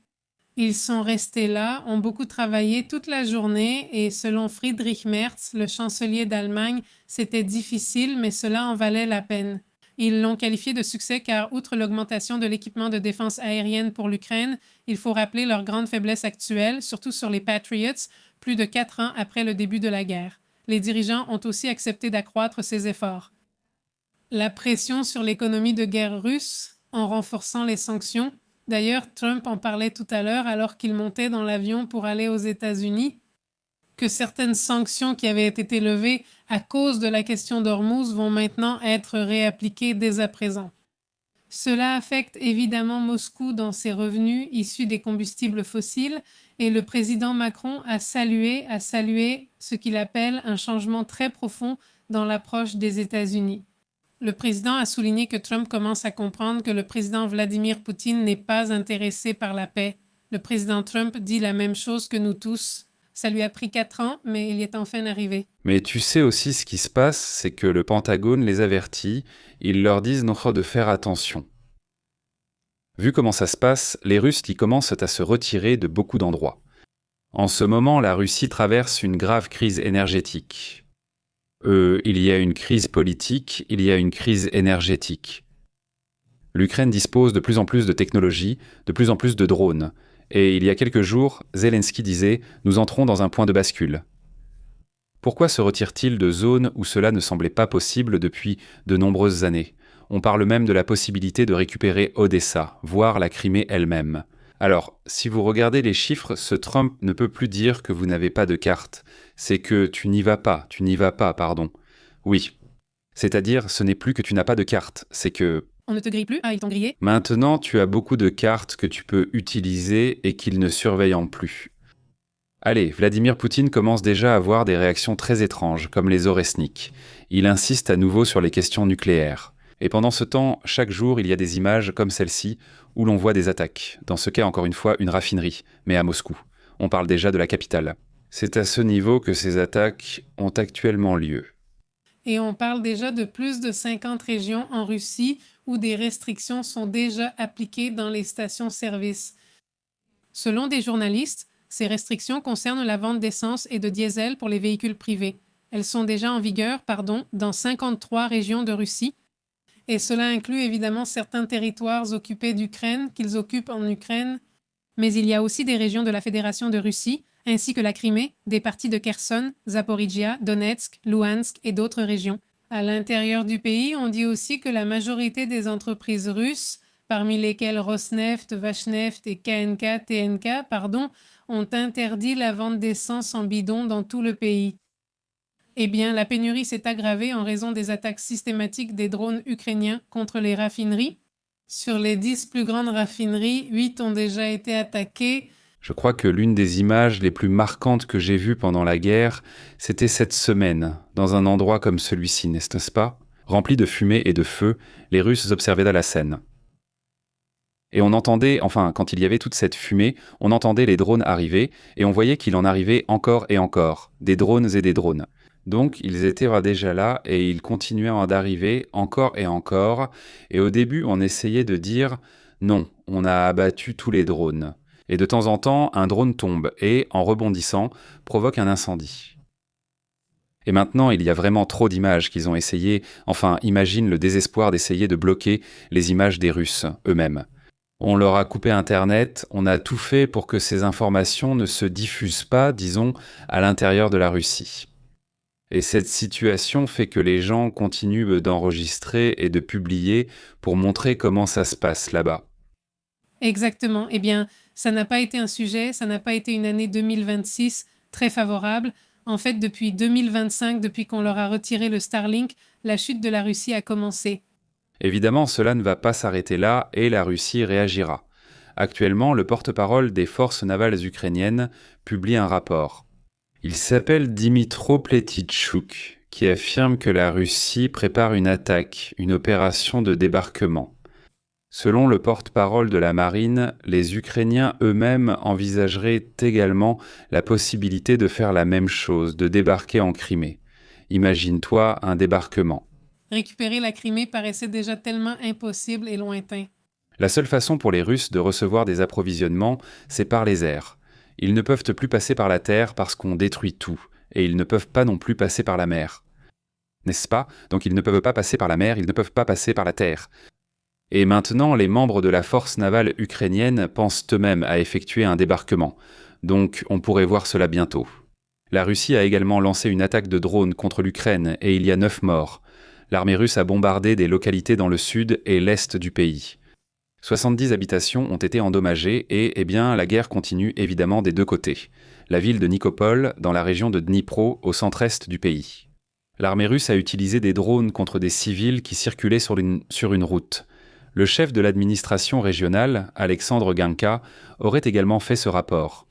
Ils sont restés là, ont beaucoup travaillé toute la journée et selon Friedrich Merz, le chancelier d'Allemagne, c'était difficile mais cela en valait la peine. Ils l'ont qualifié de succès car, outre l'augmentation de l'équipement de défense aérienne pour l'Ukraine, il faut rappeler leur grande faiblesse actuelle, surtout sur les Patriots, plus de 4 ans après le début de la guerre. Les dirigeants ont aussi accepté d'accroître ces efforts. La pression sur l'économie de guerre russe en renforçant les sanctions. D'ailleurs, Trump en parlait tout à l'heure alors qu'il montait dans l'avion pour aller aux États-Unis, que certaines sanctions qui avaient été levées à cause de la question d'Ormuz vont maintenant être réappliquées dès à présent. Cela affecte évidemment Moscou dans ses revenus issus des combustibles fossiles et le président Macron a salué ce qu'il appelle un changement très profond dans l'approche des États-Unis. Le président a souligné que Trump commence à comprendre que le président Vladimir Poutine n'est pas intéressé par la paix. Le président Trump dit la même chose que nous tous. Ça lui a pris 4 ans, mais il y est enfin arrivé. Mais tu sais aussi ce qui se passe, c'est que le Pentagone les avertit, ils leur disent de faire attention. Vu comment ça se passe, les Russes y commencent à se retirer de beaucoup d'endroits. En ce moment, la Russie traverse une grave crise énergétique. Il y a une crise politique, il y a une crise énergétique. L'Ukraine dispose de plus en plus de technologies, de plus en plus de drones. Et il y a quelques jours, Zelensky disait « Nous entrons dans un point de bascule ». Pourquoi se retire-t-il de zones où cela ne semblait pas possible depuis de nombreuses années ? On parle même de la possibilité de récupérer Odessa, voire la Crimée elle-même. Alors, si vous regardez les chiffres, ce Trump ne peut plus dire que vous n'avez pas de carte. C'est que tu n'y vas pas, pardon. Oui. C'est-à-dire, ce n'est plus que tu n'as pas de carte, c'est que... On ne te grille plus? Ah, ils t'ont grillé? Maintenant, tu as beaucoup de cartes que tu peux utiliser et qu'ils ne surveillent plus. Allez, Vladimir Poutine commence déjà à avoir des réactions très étranges, comme les Oresnik. Il insiste à nouveau sur les questions nucléaires. Et pendant ce temps, chaque jour, il y a des images comme celle-ci, où l'on voit des attaques. Dans ce cas, encore une fois, une raffinerie, mais à Moscou. On parle déjà de la capitale. C'est à ce niveau que ces attaques ont actuellement lieu. Et on parle déjà de plus de 50 régions en Russie où des restrictions sont déjà appliquées dans les stations-service. Selon des journalistes, ces restrictions concernent la vente d'essence et de diesel pour les véhicules privés. Elles sont déjà en vigueur, dans 53 régions de Russie. Et cela inclut évidemment certains territoires occupés d'Ukraine, qu'ils occupent en Ukraine. Mais il y a aussi des régions de la Fédération de Russie, ainsi que la Crimée, des parties de Kherson, Zaporijia, Donetsk, Louhansk et d'autres régions. À l'intérieur du pays, on dit aussi que la majorité des entreprises russes, parmi lesquelles Rosneft, Vashneft et TNK, ont interdit la vente d'essence en bidon dans tout le pays. Eh bien, la pénurie s'est aggravée en raison des attaques systématiques des drones ukrainiens contre les raffineries. Sur les 10 plus grandes raffineries, 8 ont déjà été attaquées. Je crois que l'une des images les plus marquantes que j'ai vues pendant la guerre, c'était cette semaine, dans un endroit comme celui-ci, n'est-ce pas ? Rempli de fumée et de feu, les Russes observaient la scène. Et on entendait, quand il y avait toute cette fumée, on entendait les drones arriver, et on voyait qu'il en arrivait encore et encore, des drones et des drones. Donc ils étaient déjà là, et ils continuaient d'arriver encore, et au début on essayait de dire « Non, on a abattu tous les drones ». Et de temps en temps, un drone tombe et, en rebondissant, provoque un incendie. Et maintenant, il y a vraiment trop d'images qu'ils ont essayé, imagine le désespoir d'essayer de bloquer les images des Russes eux-mêmes. On leur a coupé Internet, on a tout fait pour que ces informations ne se diffusent pas, disons, à l'intérieur de la Russie. Et cette situation fait que les gens continuent d'enregistrer et de publier pour montrer comment ça se passe là-bas. Exactement. Eh bien, ça n'a pas été un sujet, ça n'a pas été une année 2026 très favorable. En fait, depuis 2025, depuis qu'on leur a retiré le Starlink, la chute de la Russie a commencé. Évidemment, cela ne va pas s'arrêter là et la Russie réagira. Actuellement, le porte-parole des forces navales ukrainiennes publie un rapport. Il s'appelle Dimitro Pletitchouk, qui affirme que la Russie prépare une attaque, une opération de débarquement. Selon le porte-parole de la marine, les Ukrainiens eux-mêmes envisageraient également la possibilité de faire la même chose, de débarquer en Crimée. Imagine-toi un débarquement. Récupérer la Crimée paraissait déjà tellement impossible et lointain. La seule façon pour les Russes de recevoir des approvisionnements, c'est par les airs. Ils ne peuvent plus passer par la terre parce qu'on détruit tout, et ils ne peuvent pas non plus passer par la mer. N'est-ce pas? Donc ils ne peuvent pas passer par la mer, ils ne peuvent pas passer par la terre. Et maintenant, les membres de la force navale ukrainienne pensent eux-mêmes à effectuer un débarquement. Donc on pourrait voir cela bientôt. La Russie a également lancé une attaque de drones contre l'Ukraine et il y a 9 morts. L'armée russe a bombardé des localités dans le sud et l'est du pays. 70 habitations ont été endommagées et, la guerre continue évidemment des deux côtés. La ville de Nikopol, dans la région de Dnipro, au centre-est du pays. L'armée russe a utilisé des drones contre des civils qui circulaient sur une route. Le chef de l'administration régionale, Alexandre Ganka, aurait également fait ce rapport.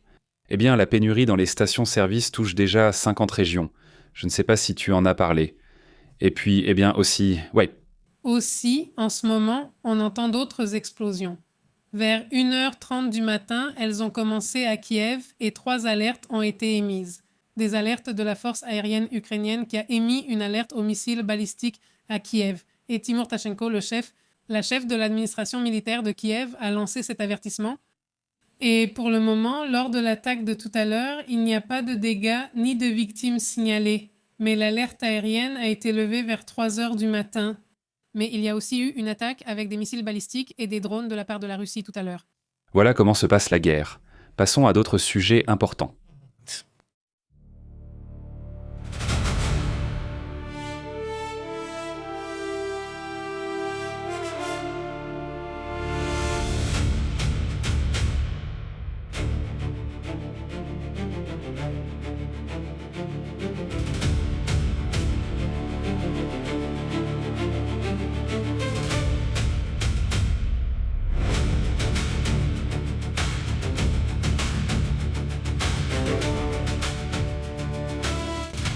La pénurie dans les stations-service touche déjà 50 régions. Je ne sais pas si tu en as parlé. Et puis, Aussi, en ce moment, on entend d'autres explosions. Vers 1h30 du matin, elles ont commencé à Kiev et 3 alertes ont été émises. Des alertes de la force aérienne ukrainienne qui a émis une alerte aux missiles balistiques à Kiev. Et Timur Tachenko, la chef de l'administration militaire de Kiev, a lancé cet avertissement. Et pour le moment, lors de l'attaque de tout à l'heure, il n'y a pas de dégâts ni de victimes signalées. Mais l'alerte aérienne a été levée vers 3h du matin. Mais il y a aussi eu une attaque avec des missiles balistiques et des drones de la part de la Russie tout à l'heure. Voilà comment se passe la guerre. Passons à d'autres sujets importants.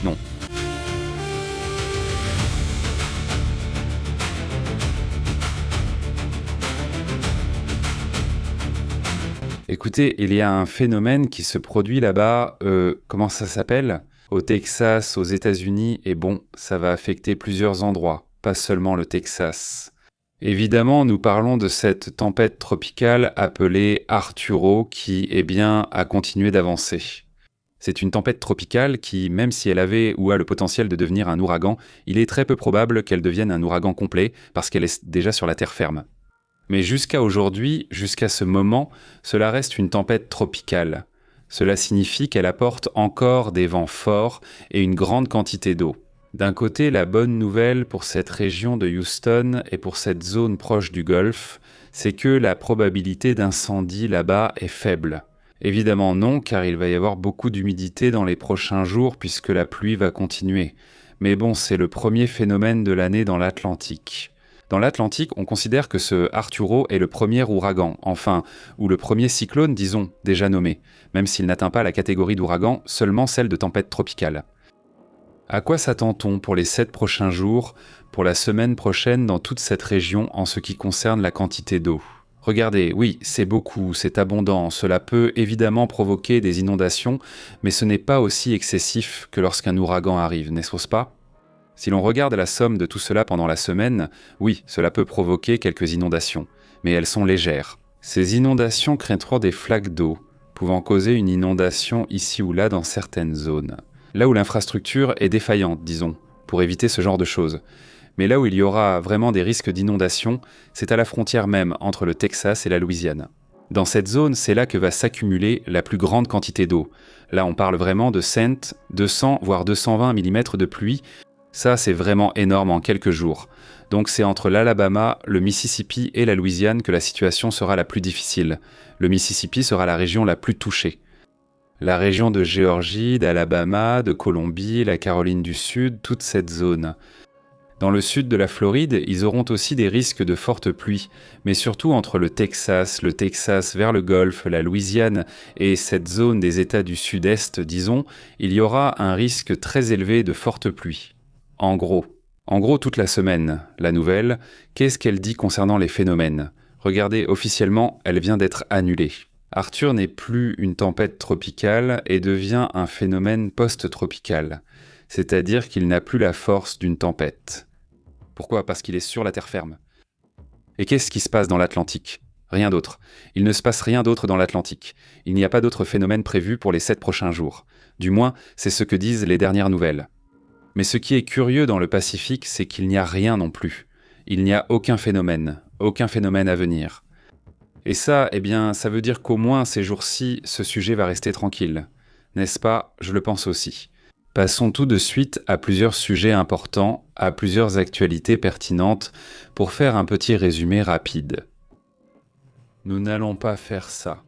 Non. Écoutez, il y a un phénomène qui se produit là-bas, comment ça s'appelle? Au Texas, aux États-Unis, et ça va affecter plusieurs endroits, pas seulement le Texas. Évidemment, nous parlons de cette tempête tropicale appelée Arturo qui, a continué d'avancer. C'est une tempête tropicale qui, même si elle avait ou a le potentiel de devenir un ouragan, il est très peu probable qu'elle devienne un ouragan complet parce qu'elle est déjà sur la terre ferme. Mais jusqu'à aujourd'hui, jusqu'à ce moment, cela reste une tempête tropicale. Cela signifie qu'elle apporte encore des vents forts et une grande quantité d'eau. D'un côté, la bonne nouvelle pour cette région de Houston et pour cette zone proche du Golfe, c'est que la probabilité d'incendie là-bas est faible. Évidemment non, car il va y avoir beaucoup d'humidité dans les prochains jours puisque la pluie va continuer. Mais c'est le premier phénomène de l'année dans l'Atlantique. Dans l'Atlantique, on considère que ce Arturo est le premier ouragan, ou le premier cyclone, disons, déjà nommé, même s'il n'atteint pas la catégorie d'ouragan, seulement celle de tempête tropicale. À quoi s'attend-on pour les 7 prochains jours, pour la semaine prochaine dans toute cette région en ce qui concerne la quantité d'eau? Regardez, oui, c'est beaucoup, c'est abondant, cela peut évidemment provoquer des inondations, mais ce n'est pas aussi excessif que lorsqu'un ouragan arrive, n'est-ce pas? Si l'on regarde la somme de tout cela pendant la semaine, oui, cela peut provoquer quelques inondations, mais elles sont légères. Ces inondations créeront des flaques d'eau, pouvant causer une inondation ici ou là dans certaines zones. Là où l'infrastructure est défaillante, disons, pour éviter ce genre de choses. Mais là où il y aura vraiment des risques d'inondation, c'est à la frontière même entre le Texas et la Louisiane. Dans cette zone, c'est là que va s'accumuler la plus grande quantité d'eau. Là, on parle vraiment de 200 voire 220 mm de pluie. Ça, c'est vraiment énorme en quelques jours. Donc c'est entre l'Alabama, le Mississippi et la Louisiane que la situation sera la plus difficile. Le Mississippi sera la région la plus touchée. La région de Géorgie, d'Alabama, de Colombie, la Caroline du Sud, toute cette zone. Dans le sud de la Floride, ils auront aussi des risques de fortes pluies, mais surtout entre le Texas vers le Golfe, la Louisiane et cette zone des États du Sud-Est, disons, il y aura un risque très élevé de fortes pluies. En gros, toute la semaine, la nouvelle, qu'est-ce qu'elle dit concernant les phénomènes? Regardez, officiellement, elle vient d'être annulée. Arthur n'est plus une tempête tropicale et devient un phénomène post-tropical, c'est-à-dire qu'il n'a plus la force d'une tempête. Pourquoi ? Parce qu'il est sur la terre ferme. Et qu'est-ce qui se passe dans l'Atlantique ? Rien d'autre. Il ne se passe rien d'autre dans l'Atlantique. Il n'y a pas d'autres phénomènes prévus pour les 7 prochains jours. Du moins, c'est ce que disent les dernières nouvelles. Mais ce qui est curieux dans le Pacifique, c'est qu'il n'y a rien non plus. Il n'y a aucun phénomène à venir. Et ça, ça veut dire qu'au moins ces jours-ci, ce sujet va rester tranquille. N'est-ce pas ? Je le pense aussi. Passons tout de suite à plusieurs sujets importants, à plusieurs actualités pertinentes, pour faire un petit résumé rapide. Nous n'allons pas faire ça.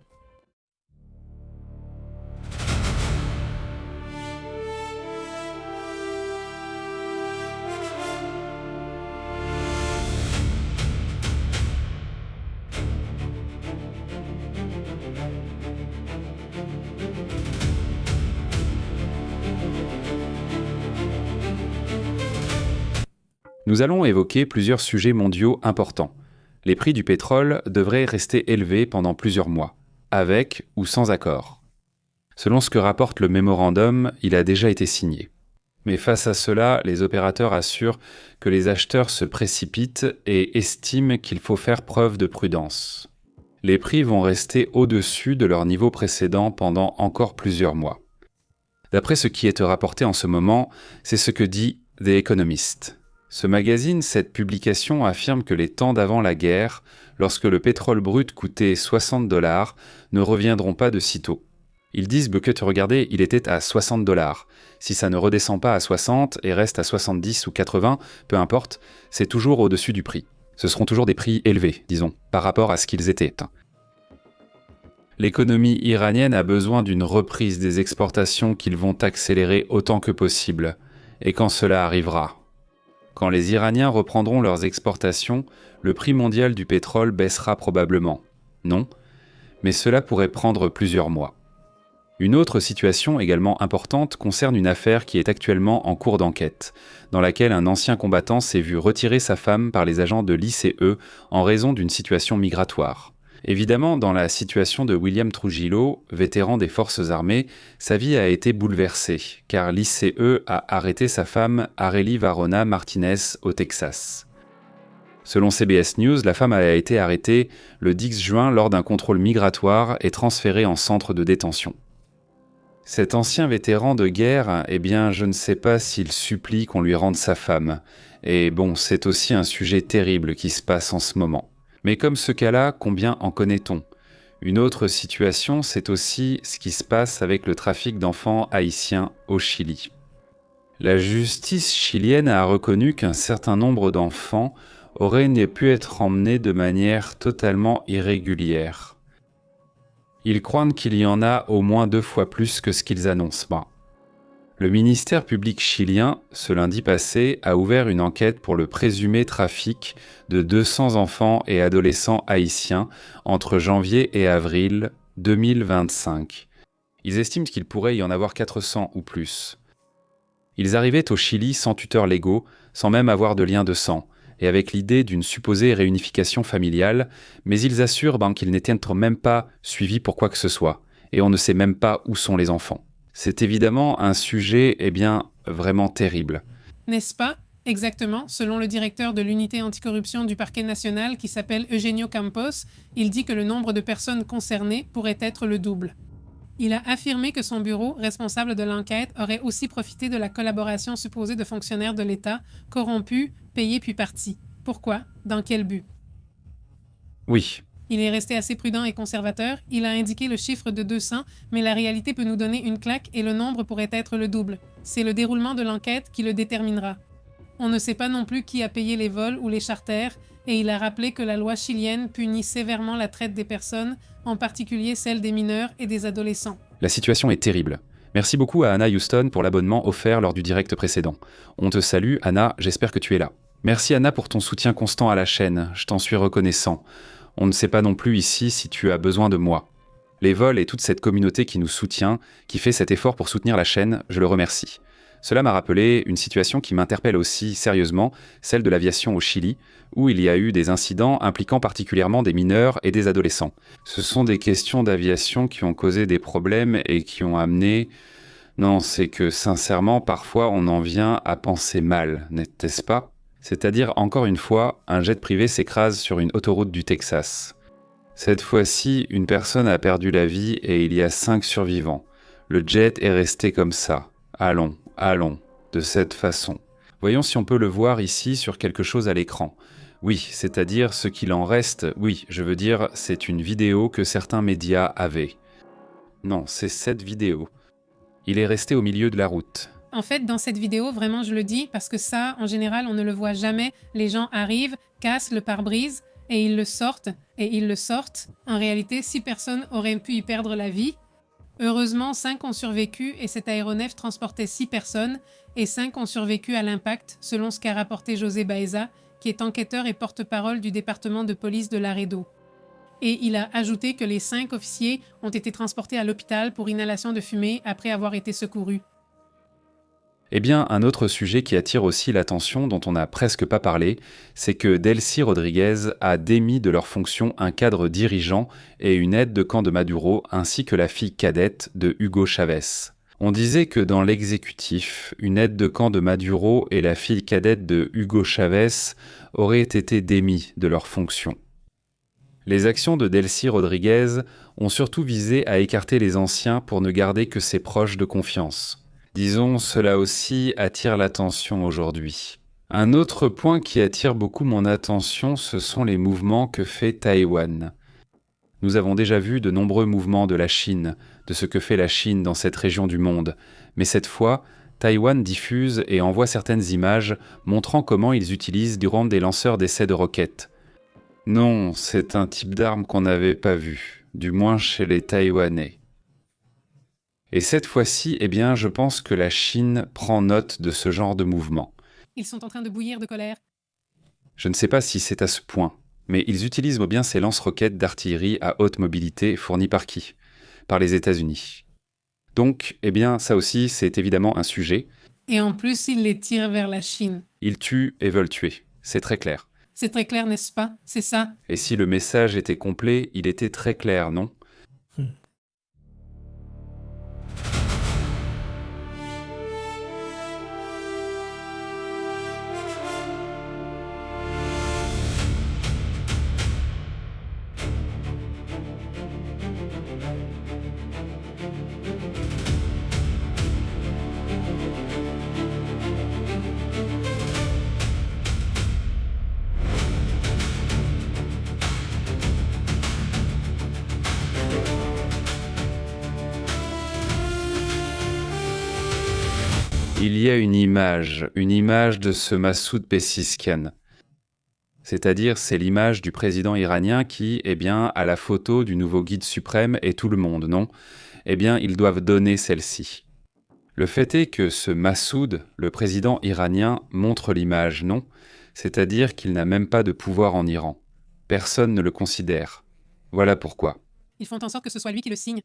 Nous allons évoquer plusieurs sujets mondiaux importants. Les prix du pétrole devraient rester élevés pendant plusieurs mois, avec ou sans accord. Selon ce que rapporte le mémorandum, il a déjà été signé. Mais face à cela, les opérateurs assurent que les acheteurs se précipitent et estiment qu'il faut faire preuve de prudence. Les prix vont rester au-dessus de leur niveau précédent pendant encore plusieurs mois. D'après ce qui est rapporté en ce moment, c'est ce que dit The Economist. Ce magazine, cette publication affirme que les temps d'avant la guerre, lorsque le pétrole brut coûtait $60, ne reviendront pas de sitôt. Ils disent que regardez, il était à $60. Si ça ne redescend pas à 60 et reste à 70 ou 80, peu importe, c'est toujours au-dessus du prix. Ce seront toujours des prix élevés, disons, par rapport à ce qu'ils étaient. L'économie iranienne a besoin d'une reprise des exportations qu'ils vont accélérer autant que possible. Et quand cela arrivera ? Quand les Iraniens reprendront leurs exportations, le prix mondial du pétrole baissera probablement. Non, mais cela pourrait prendre plusieurs mois. Une autre situation également importante concerne une affaire qui est actuellement en cours d'enquête, dans laquelle un ancien combattant s'est vu retirer sa femme par les agents de l'ICE en raison d'une situation migratoire. Évidemment, dans la situation de William Trujillo, vétéran des forces armées, sa vie a été bouleversée, car l'ICE a arrêté sa femme Arely Varona Martinez au Texas. Selon CBS News, la femme a été arrêtée le 10 juin lors d'un contrôle migratoire et transférée en centre de détention. Cet ancien vétéran de guerre, je ne sais pas s'il supplie qu'on lui rende sa femme. Et bon, c'est aussi un sujet terrible qui se passe en ce moment. Mais comme ce cas-là, combien en connaît-on ? Une autre situation, c'est aussi ce qui se passe avec le trafic d'enfants haïtiens au Chili. La justice chilienne a reconnu qu'un certain nombre d'enfants auraient pu être emmenés de manière totalement irrégulière. Ils croient qu'il y en a au moins 2 fois plus que ce qu'ils annoncent. Le ministère public chilien, ce lundi passé, a ouvert une enquête pour le présumé trafic de 200 enfants et adolescents haïtiens entre janvier et avril 2025. Ils estiment qu'il pourrait y en avoir 400 ou plus. Ils arrivaient au Chili sans tuteurs légaux, sans même avoir de lien de sang, et avec l'idée d'une supposée réunification familiale, mais ils assurent qu'ils n'étaient même pas suivis pour quoi que ce soit, et on ne sait même pas où sont les enfants. C'est évidemment un sujet, vraiment terrible. N'est-ce pas ? Exactement. Selon le directeur de l'unité anticorruption du parquet national, qui s'appelle Eugenio Campos, il dit que le nombre de personnes concernées pourrait être le double. Il a affirmé que son bureau, responsable de l'enquête, aurait aussi profité de la collaboration supposée de fonctionnaires de l'État, corrompus, payés puis partis. Pourquoi ? Dans quel but ? Oui. Il est resté assez prudent et conservateur. Il a indiqué le chiffre de 200, mais la réalité peut nous donner une claque et le nombre pourrait être le double. C'est le déroulement de l'enquête qui le déterminera. On ne sait pas non plus qui a payé les vols ou les charters, et il a rappelé que la loi chilienne punit sévèrement la traite des personnes, en particulier celle des mineurs et des adolescents. La situation est terrible. Merci beaucoup à Anna Houston pour l'abonnement offert lors du direct précédent. On te salue, Anna, j'espère que tu es là. Merci Anna pour ton soutien constant à la chaîne, je t'en suis reconnaissant. On ne sait pas non plus ici si tu as besoin de moi. Les vols et toute cette communauté qui nous soutient, qui fait cet effort pour soutenir la chaîne, je le remercie. Cela m'a rappelé une situation qui m'interpelle aussi sérieusement, celle de l'aviation au Chili, où il y a eu des incidents impliquant particulièrement des mineurs et des adolescents. Ce sont des questions d'aviation qui ont causé des problèmes et qui ont amené... Non, c'est que sincèrement, parfois on en vient à penser mal, n'est-ce pas ? C'est-à-dire, encore une fois, un jet privé s'écrase sur une autoroute du Texas. Cette fois-ci, une personne a perdu la vie et il y a 5 survivants. Le jet est resté comme ça. Allons, de cette façon. Voyons si on peut le voir ici sur quelque chose à l'écran. Oui, c'est-à-dire ce qu'il en reste, oui, je veux dire, c'est une vidéo que certains médias avaient. Non, c'est cette vidéo. Il est resté au milieu de la route. En fait, dans cette vidéo, vraiment, je le dis, parce que ça, en général, on ne le voit jamais. Les gens arrivent, cassent le pare-brise et ils le sortent. En réalité, 6 personnes auraient pu y perdre la vie. Heureusement, 5 ont survécu et cet aéronef transportait 6 personnes et 5 ont survécu à l'impact, selon ce qu'a rapporté José Baeza, qui est enquêteur et porte-parole du département de police de Laredo. Et il a ajouté que les 5 officiers ont été transportés à l'hôpital pour inhalation de fumée après avoir été secourus. Eh bien, un autre sujet qui attire aussi l'attention, dont on n'a presque pas parlé, c'est que Delcy Rodriguez a démis de leur fonction un cadre dirigeant et une aide de camp de Maduro, ainsi que la fille cadette de Hugo Chavez. On disait que dans l'exécutif, une aide de camp de Maduro et la fille cadette de Hugo Chavez auraient été démis de leur fonction. Les actions de Delcy Rodriguez ont surtout visé à écarter les anciens pour ne garder que ses proches de confiance. Disons, cela aussi attire l'attention aujourd'hui. Un autre point qui attire beaucoup mon attention, ce sont les mouvements que fait Taïwan. Nous avons déjà vu de nombreux mouvements de la Chine, de ce que fait la Chine dans cette région du monde, mais cette fois, Taïwan diffuse et envoie certaines images montrant comment ils utilisent durant des lanceurs d'essais de roquettes. Non, c'est un type d'arme qu'on n'avait pas vu, du moins chez les Taïwanais. Et cette fois-ci, eh bien, je pense que la Chine prend note de ce genre de mouvement. Ils sont en train de bouillir de colère. Je ne sais pas si c'est à ce point, mais ils utilisent bien ces lance-roquettes d'artillerie à haute mobilité fournies par qui ? Par les États-Unis. Donc, eh bien, ça aussi, c'est évidemment un sujet. Et en plus, ils les tirent vers la Chine. Ils tuent et veulent tuer. C'est très clair. C'est très clair, n'est-ce pas? C'est ça. Et si le message était complet, il était très clair, non ? Il y a une image de ce Massoud Pezeshkian. C'est-à-dire, c'est l'image du président iranien qui, eh bien, a la photo du nouveau guide suprême et tout le monde, non ? Eh bien, ils doivent donner celle-ci. Le fait est que ce Massoud, le président iranien, montre l'image, non ? C'est-à-dire qu'il n'a même pas de pouvoir en Iran. Personne ne le considère. Voilà pourquoi. Ils font en sorte que ce soit lui qui le signe.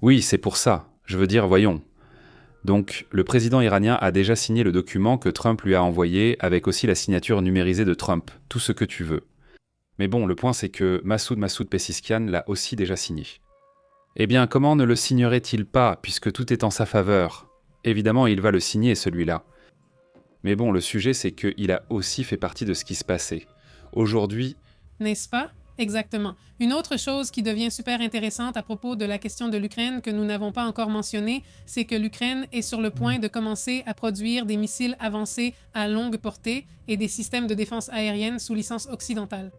Oui, c'est pour ça. Je veux dire, voyons. Donc, le président iranien a déjà signé le document que Trump lui a envoyé, avec aussi la signature numérisée de Trump, tout ce que tu veux. Mais bon, le point c'est que Massoud Pezeshkian l'a aussi déjà signé. Eh bien, comment ne le signerait-il pas, puisque tout est en sa faveur ? Évidemment, il va le signer, celui-là. Mais bon, le sujet c'est qu'il a aussi fait partie de ce qui se passait. Aujourd'hui... N'est-ce pas ? Exactement. Une autre chose qui devient super intéressante à propos de la question de l'Ukraine que nous n'avons pas encore mentionnée, c'est que l'Ukraine est sur le point de commencer à produire des missiles avancés à longue portée et des systèmes de défense aérienne sous licence occidentale.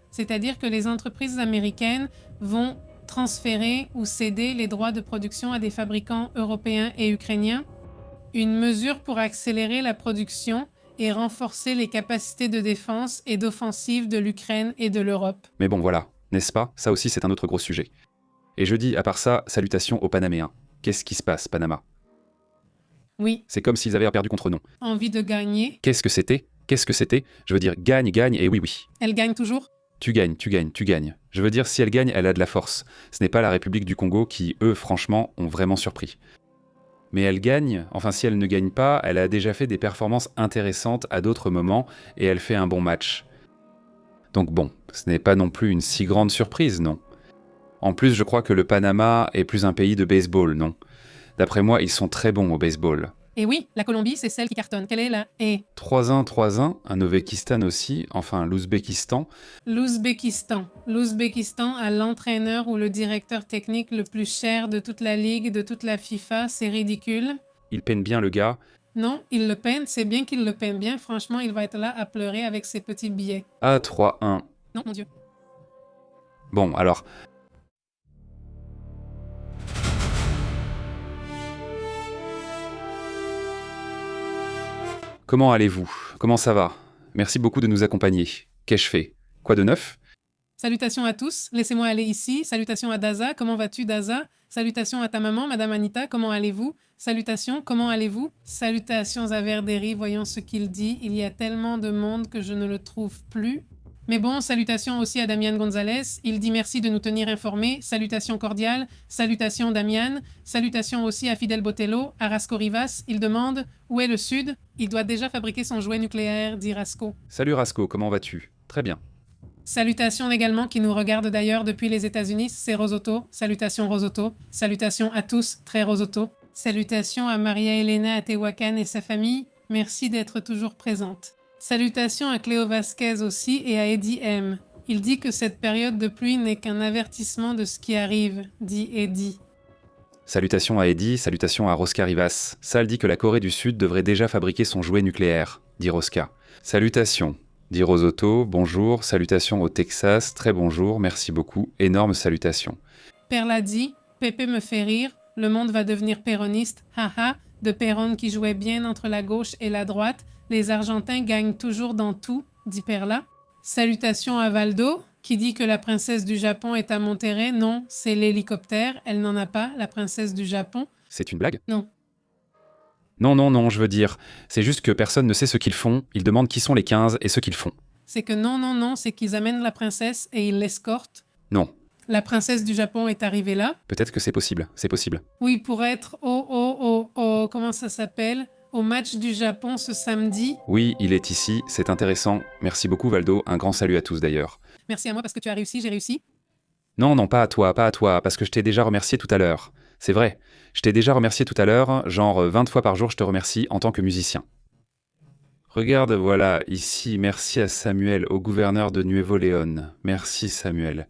C'est-à-dire que les entreprises américaines vont transférer ou céder les droits de production à des fabricants européens et ukrainiens, une mesure pour accélérer la production et renforcer les capacités de défense et d'offensive de l'Ukraine et de l'Europe. Mais bon, voilà, n'est-ce pas ? Ça aussi, c'est un autre gros sujet. Et je dis, à part ça, salutations aux Panaméens. Qu'est-ce qui se passe, Panama ? Oui. C'est comme s'ils avaient perdu contre nous. Envie de gagner. Qu'est-ce que c'était ? Je veux dire, gagne, et oui. Elle gagne toujours ? Tu gagnes. Je veux dire, si elle gagne, elle a de la force. Ce n'est pas la République du Congo qui, eux, franchement, ont vraiment surpris. Mais elle gagne, enfin si elle ne gagne pas, elle a déjà fait des performances intéressantes à d'autres moments et elle fait un bon match. Donc bon, ce n'est pas non plus une si grande surprise, non ? En plus, je crois que le Panama est plus un pays de baseball, non ? D'après moi, ils sont très bons au baseball. Et oui, la Colombie, c'est celle qui cartonne. Quelle est la et 3-1, 3-1, un Ouzbékistan aussi, enfin l'Ouzbékistan. L'Ouzbékistan. L'Ouzbékistan a l'entraîneur ou le directeur technique le plus cher de toute la ligue, de toute la FIFA. C'est ridicule. Il peine bien le gars. Non, il le peine. C'est bien qu'il le peine bien. Franchement, il va être là à pleurer avec ses petits billets. A3-1. Non, mon Dieu. Bon, alors... Comment allez-vous? Comment ça va? Merci beaucoup de nous accompagner. Qu'ai-je fait? Quoi de neuf? Salutations à tous. Laissez-moi aller ici. Salutations à Daza. Comment vas-tu, Daza? Salutations à ta maman, Madame Anita. Comment allez-vous? Salutations. Comment allez-vous? Salutations à Verderi. Voyons ce qu'il dit. Il y a tellement de monde que je ne le trouve plus. Mais bon, salutations aussi à Damian Gonzalez. Il dit merci de nous tenir informés. Salutations cordiales. Salutations Damian. Salutations aussi à Fidel Botello, à Rasco Rivas. Il demande où est le Sud? Il doit déjà fabriquer son jouet nucléaire, dit Rasco. Salut Rasco, comment vas-tu? Très bien. Salutations également qui nous regardent d'ailleurs depuis les États-Unis, c'est Rosoto. Salutations Rosoto. Salutations à tous, très Rosoto. Salutations à Maria Elena Atehuacan et sa famille. Merci d'être toujours présente. Salutations à Cléo Vasquez aussi et à Eddie M. Il dit que cette période de pluie n'est qu'un avertissement de ce qui arrive, dit Eddie. Salutations à Eddie, salutations à Rosca Rivas. Sal dit que la Corée du Sud devrait déjà fabriquer son jouet nucléaire, dit Rosca. Salutations, dit Rosoto, bonjour, salutations au Texas, très bonjour, merci beaucoup, énorme salutations. Perla dit, Pépé me fait rire, le monde va devenir péroniste, haha, de Perron qui jouait bien entre la gauche et la droite, les Argentins gagnent toujours dans tout, dit Perla. Salutations à Valdo, qui dit que la princesse du Japon est à Monterrey. Non, c'est l'hélicoptère, elle n'en a pas, la princesse du Japon. C'est une blague? Non. Non, je veux dire, c'est juste que personne ne sait ce qu'ils font, ils demandent qui sont les 15 et ce qu'ils font. C'est que non, c'est qu'ils amènent la princesse et ils l'escortent. Non. La princesse du Japon est arrivée là. Peut-être que c'est possible, c'est possible. Oui, pour être comment ça s'appelle? Au match du Japon ce samedi. Oui, il est ici, c'est intéressant. Merci beaucoup Valdo, un grand salut à tous d'ailleurs. Merci à moi parce que tu as réussi, j'ai réussi. Non, pas à toi, parce que je t'ai déjà remercié tout à l'heure. C'est vrai, je t'ai déjà remercié tout à l'heure, genre 20 fois par jour je te remercie en tant que musicien. Regarde, voilà, ici, merci à Samuel, au gouverneur de Nuevo León. Merci Samuel.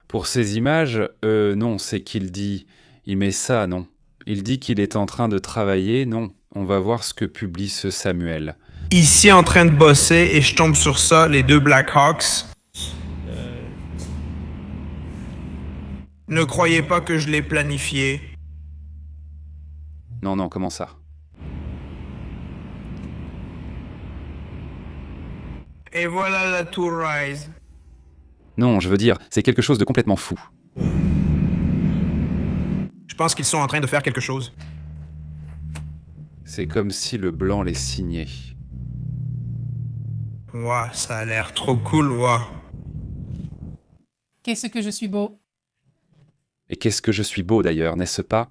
Pour ces images, non, c'est qu'il dit... Il met ça, non. Il dit qu'il est en train de travailler, non. On va voir ce que publie ce Samuel. Ici en train de bosser et je tombe sur ça, les deux Blackhawks. Ne croyez pas que je l'ai planifié. Non, comment ça? Et voilà la tour Rise. Non, je veux dire, c'est quelque chose de complètement fou. Je pense qu'ils sont en train de faire quelque chose. C'est comme si le blanc les signait. Ouah, ça a l'air trop cool, ouah. Qu'est-ce que je suis beau. Et qu'est-ce que je suis beau d'ailleurs, n'est-ce pas?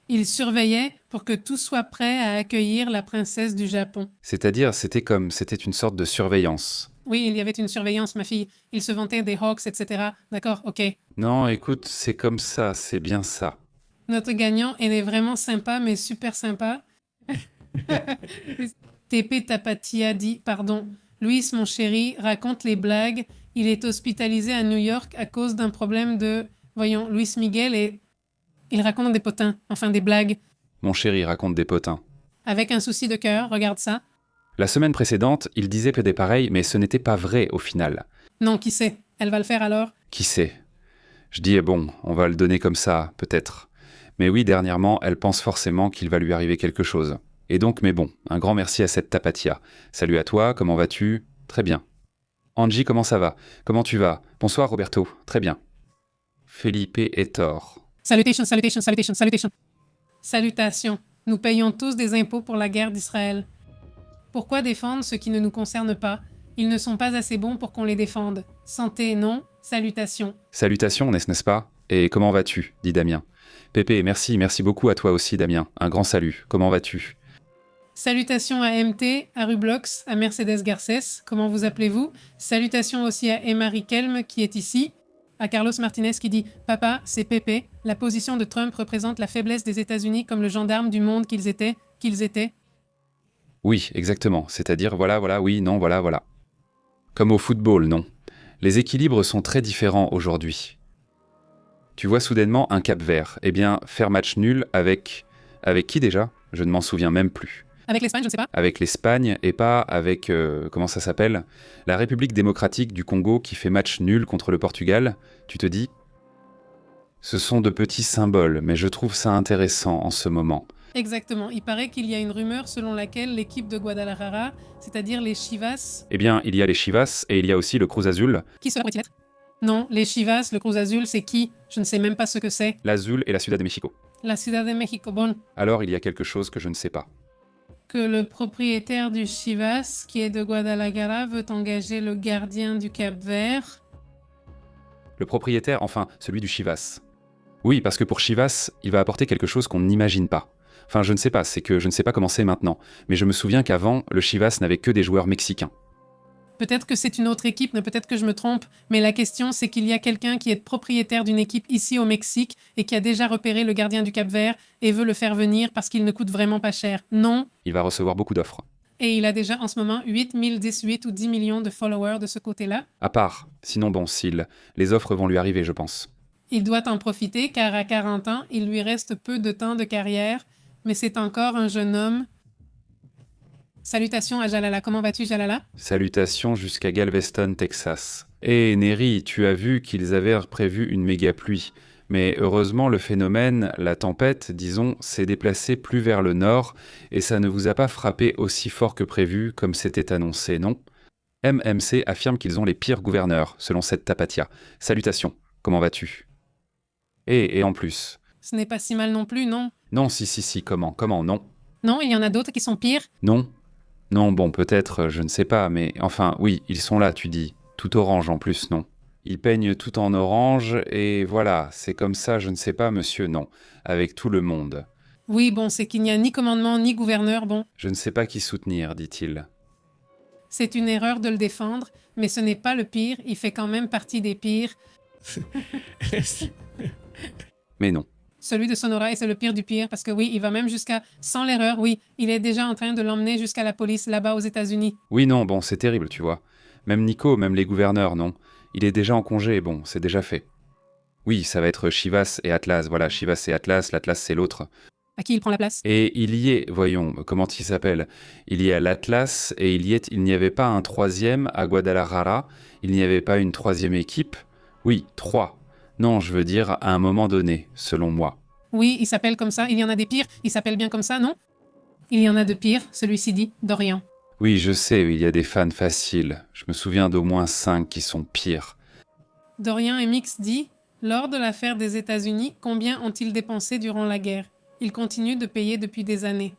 Il surveillait pour que tout soit prêt à accueillir la princesse du Japon. C'est-à-dire, c'était une sorte de surveillance. Oui, il y avait une surveillance, ma fille. Il se vantait des Hawks, etc. D'accord, ok. Non, écoute, c'est comme ça, c'est bien ça. Notre gagnant, elle est vraiment sympa, mais super sympa. TP Tapatia dit, pardon, Luis, mon chéri, raconte les blagues. Il est hospitalisé à New York à cause d'un problème de... Voyons, Luis Miguel et... Il raconte des potins, enfin des blagues. Mon chéri raconte des potins. Avec un souci de cœur, regarde ça. La semaine précédente, il disait que des pareils, mais ce n'était pas vrai au final. Non, qui sait? Elle va le faire alors? Qui sait? Je dis, bon, on va le donner comme ça, peut-être. Mais oui, dernièrement, elle pense forcément qu'il va lui arriver quelque chose. Et donc, mais bon, un grand merci à cette Tapatia. Salut à toi, comment vas-tu? Très bien. Angie, comment ça va? Comment tu vas? Bonsoir Roberto, très bien. Felipe Ettore. Salutations. Salutations. Nous payons tous des impôts pour la guerre d'Israël. Pourquoi défendre ce qui ne nous concerne pas? Ils ne sont pas assez bons pour qu'on les défende. Santé, non. Salutations. Salutations, n'est-ce pas? Et comment vas-tu? Dit Damien. Pépé, merci beaucoup à toi aussi Damien. Un grand salut. Comment vas-tu? Salutations à MT, à Rublox, à Mercedes Garcès. Comment vous appelez-vous? Salutations aussi à Emma Riquelme qui est ici. À Carlos Martinez qui dit « Papa, c'est Pépé. La position de Trump représente la faiblesse des États-Unis comme le gendarme du monde qu'ils étaient. Oui, exactement. C'est-à-dire voilà, voilà, oui, non, voilà, voilà. Comme au football, non. Les équilibres sont très différents aujourd'hui. Tu vois soudainement un Cap-Vert. Eh bien, faire match nul avec... Avec qui déjà? Je ne m'en souviens même plus. Avec l'Espagne, je ne sais pas. Avec l'Espagne et pas avec... comment ça s'appelle? La République démocratique du Congo qui fait match nul contre le Portugal. Tu te dis... Ce sont de petits symboles, mais je trouve ça intéressant en ce moment. Exactement. Il paraît qu'il y a une rumeur selon laquelle l'équipe de Guadalajara, c'est-à-dire les Chivas... Eh bien, il y a les Chivas et il y a aussi le Cruz Azul. Qui cela pourrait-il être? Non, les Chivas, le Cruz Azul, c'est qui? Je ne sais même pas ce que c'est. L'Azul et la Ciudad de México. La Ciudad de México. Bon, Alors il y a quelque chose que je ne sais pas. que le propriétaire du Chivas, qui est de Guadalajara, veut engager le gardien du Cap-Vert. Le propriétaire, enfin, celui du Chivas. Oui, parce que pour Chivas, il va apporter quelque chose qu'on n'imagine pas. Enfin, je ne sais pas, c'est que je ne sais pas comment c'est maintenant. Mais je me souviens qu'avant, le Chivas n'avait que des joueurs mexicains. Peut-être que c'est une autre équipe, mais peut-être que je me trompe. Mais la question, c'est qu'il y a quelqu'un qui est propriétaire d'une équipe ici au Mexique et qui a déjà repéré le gardien du Cap-Vert et veut le faire venir parce qu'il ne coûte vraiment pas cher. Non. Il va recevoir beaucoup d'offres. Et il a déjà en ce moment 8 ou 10 millions de followers de ce côté-là. À part, sinon bon, les offres vont lui arriver, je pense. Il doit en profiter car à 40 ans, il lui reste peu de temps de carrière, mais c'est encore un jeune homme. Salutations à Jalala. Comment vas-tu, Jalala? Salutations jusqu'à Galveston, Texas. Eh, Neri, tu as vu qu'ils avaient prévu une méga pluie. Mais heureusement, le phénomène, la tempête, disons, s'est déplacé plus vers le nord et ça ne vous a pas frappé aussi fort que prévu, comme c'était annoncé, non? MMC affirme qu'ils ont les pires gouverneurs, selon cette tapatia. Salutations, comment vas-tu? Et en plus... Ce n'est pas si mal non plus, non? Non, si, comment, non? Non, il y en a d'autres qui sont pires. Non? Non, bon, peut-être, je ne sais pas, mais enfin, oui, ils sont là, tu dis. Tout orange en plus, non? Ils peignent tout en orange, et voilà, c'est comme ça, je ne sais pas, monsieur, non. Avec tout le monde. Oui, bon, c'est qu'il n'y a ni commandement ni gouverneur, bon. Je ne sais pas qui soutenir, dit-il. C'est une erreur de le défendre, mais ce n'est pas le pire, il fait quand même partie des pires. Mais non. Celui de Sonora, et c'est le pire du pire, parce que oui, il va même jusqu'à, sans l'erreur, oui, il est déjà en train de l'emmener jusqu'à la police là-bas aux États-Unis. Oui, non, bon, c'est terrible, tu vois. Même Nico, même les gouverneurs, non. Il est déjà en congé, bon, c'est déjà fait. Oui, ça va être Chivas et Atlas, voilà, Chivas et Atlas, l'Atlas c'est l'autre. À qui il prend la place? Et il y est, voyons, comment il s'appelle? Il y a l'Atlas et il n'y avait pas un troisième à Guadalajara, il n'y avait pas une troisième équipe? Oui, 3. Non, je veux dire, à un moment donné, selon moi. Oui, il s'appelle comme ça, il y en a des pires, il s'appelle bien comme ça, non? Il y en a de pires, celui-ci dit, Dorian. Oui, je sais, il y a des fans faciles. Je me souviens d'au moins 5 qui sont pires. Dorian MX dit, lors de l'affaire des États-Unis, combien ont-ils dépensé durant la guerre? Ils continuent de payer depuis des années.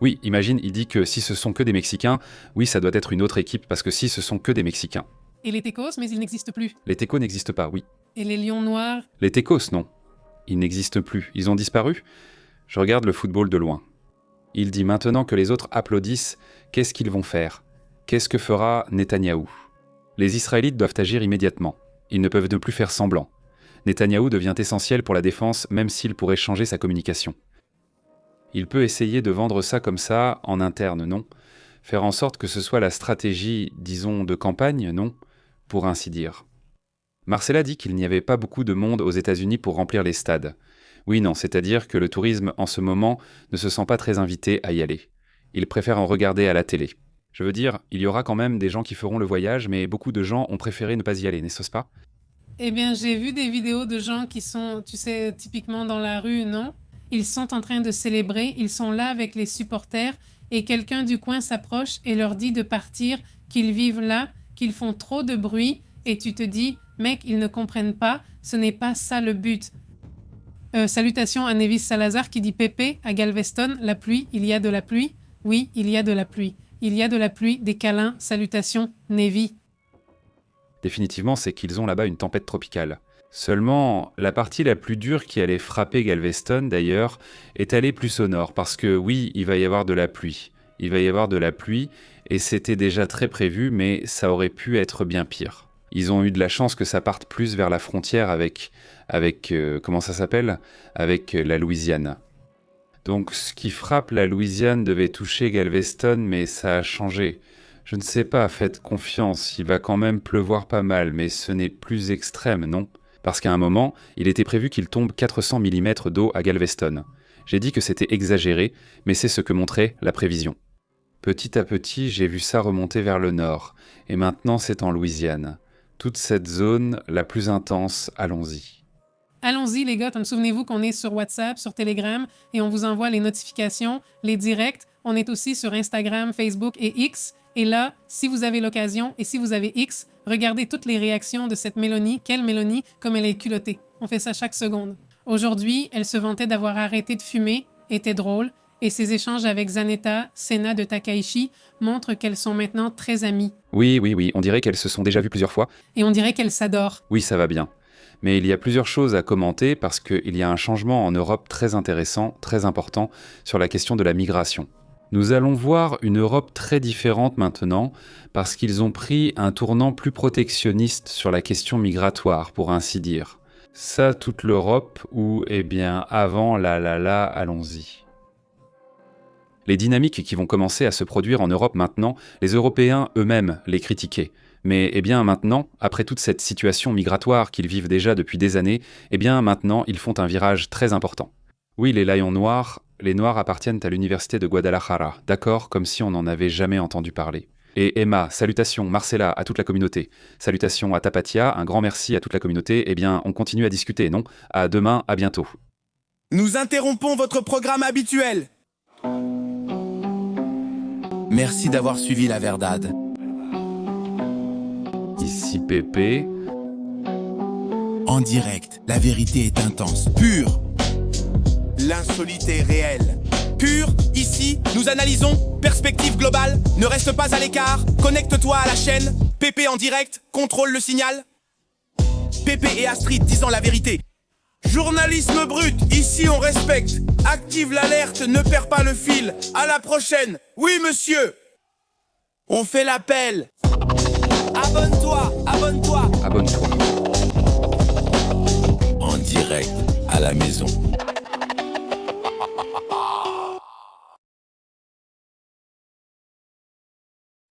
Oui, imagine, il dit que si ce sont que des Mexicains, oui, ça doit être une autre équipe, parce que si ce sont que des Mexicains. Et les Tecos, mais ils n'existent plus. Les Tecos n'existent pas, oui. Et les Lions Noirs? Les Tecos, non. Ils n'existent plus. Ils ont disparu? Je regarde le football de loin. Il dit maintenant que les autres applaudissent, qu'est-ce qu'ils vont faire? Qu'est-ce que fera Netanyahou? Les Israélites doivent agir immédiatement. Ils ne peuvent ne plus faire semblant. Netanyahou devient essentiel pour la défense, même s'il pourrait changer sa communication. Il peut essayer de vendre ça comme ça, en interne, non? Faire en sorte que ce soit la stratégie, disons, de campagne, non? Pour ainsi dire. Marcella dit qu'il n'y avait pas beaucoup de monde aux États-Unis pour remplir les stades. Oui, non, c'est-à-dire que le tourisme, en ce moment, ne se sent pas très invité à y aller. Il préfère en regarder à la télé. Je veux dire, il y aura quand même des gens qui feront le voyage, mais beaucoup de gens ont préféré ne pas y aller, n'est-ce pas? Eh bien, j'ai vu des vidéos de gens qui sont, tu sais, typiquement dans la rue, non? Ils sont en train de célébrer, ils sont là avec les supporters, et quelqu'un du coin s'approche et leur dit de partir, qu'ils vivent là, qu'ils font trop de bruit, et tu te dis, mec, ils ne comprennent pas, ce n'est pas ça le but. Salutations à Nevis Salazar qui dit Pépé, à Galveston, la pluie, il y a de la pluie? Oui, il y a de la pluie. Il y a de la pluie, des câlins, salutations, Nevi. Définitivement, c'est qu'ils ont là-bas une tempête tropicale. Seulement, la partie la plus dure qui allait frapper Galveston, d'ailleurs, est allée plus au nord, parce que oui, il va y avoir de la pluie. Il va y avoir de la pluie, et c'était déjà très prévu, mais ça aurait pu être bien pire. Ils ont eu de la chance que ça parte plus vers la frontière avec comment ça s'appelle? Avec la Louisiane. Donc ce qui frappe la Louisiane devait toucher Galveston, mais ça a changé. Je ne sais pas, faites confiance, il va quand même pleuvoir pas mal, mais ce n'est plus extrême, non? Parce qu'à un moment, il était prévu qu'il tombe 400 mm d'eau à Galveston. J'ai dit que c'était exagéré, mais c'est ce que montrait la prévision. Petit à petit, j'ai vu ça remonter vers le nord, et maintenant c'est en Louisiane. Toute cette zone, la plus intense, allons-y. Allons-y, les gars, comme souvenez-vous qu'on est sur WhatsApp, sur Telegram, et on vous envoie les notifications, les directs. On est aussi sur Instagram, Facebook et X. Et là, si vous avez l'occasion et si vous avez X, regardez toutes les réactions de cette Mélanie. Quelle Mélanie, comme elle est culottée. On fait ça chaque seconde. Aujourd'hui, elle se vantait d'avoir arrêté de fumer, était drôle, et ses échanges avec Zanetta, Senna de Takaichi, montrent qu'elles sont maintenant très amies. Oui, on dirait qu'elles se sont déjà vues plusieurs fois. Et on dirait qu'elles s'adorent. Oui, ça va bien. Mais il y a plusieurs choses à commenter parce qu'il y a un changement en Europe très intéressant, très important, sur la question de la migration. Nous allons voir une Europe très différente maintenant parce qu'ils ont pris un tournant plus protectionniste sur la question migratoire, pour ainsi dire. Ça, toute l'Europe ou, eh bien, avant allons-y. Les dynamiques qui vont commencer à se produire en Europe maintenant, les Européens eux-mêmes les critiquaient. Mais eh bien maintenant, après toute cette situation migratoire qu'ils vivent déjà depuis des années, eh bien maintenant ils font un virage très important. Oui, les Noirs appartiennent à l'université de Guadalajara, d'accord, comme si on n'en avait jamais entendu parler. Et Emma, salutations, Marcella, à toute la communauté. Salutations à Tapatia, un grand merci à toute la communauté. Eh bien, on continue à discuter, non? À demain, à bientôt. Nous interrompons votre programme habituel. Merci d'avoir suivi La Verdade. Ici Pépé. En direct, la vérité est intense, pure. L'insolite est réelle. Pure, ici, nous analysons, perspective globale, ne reste pas à l'écart, connecte-toi à la chaîne, Pépé en direct, contrôle le signal. Pépé et Astrid disant la vérité. Journalisme brut, ici on respecte, active l'alerte, ne perds pas le fil, à la prochaine, oui monsieur. On fait l'appel. Abonne-toi. Abonne-toi. En direct à la maison.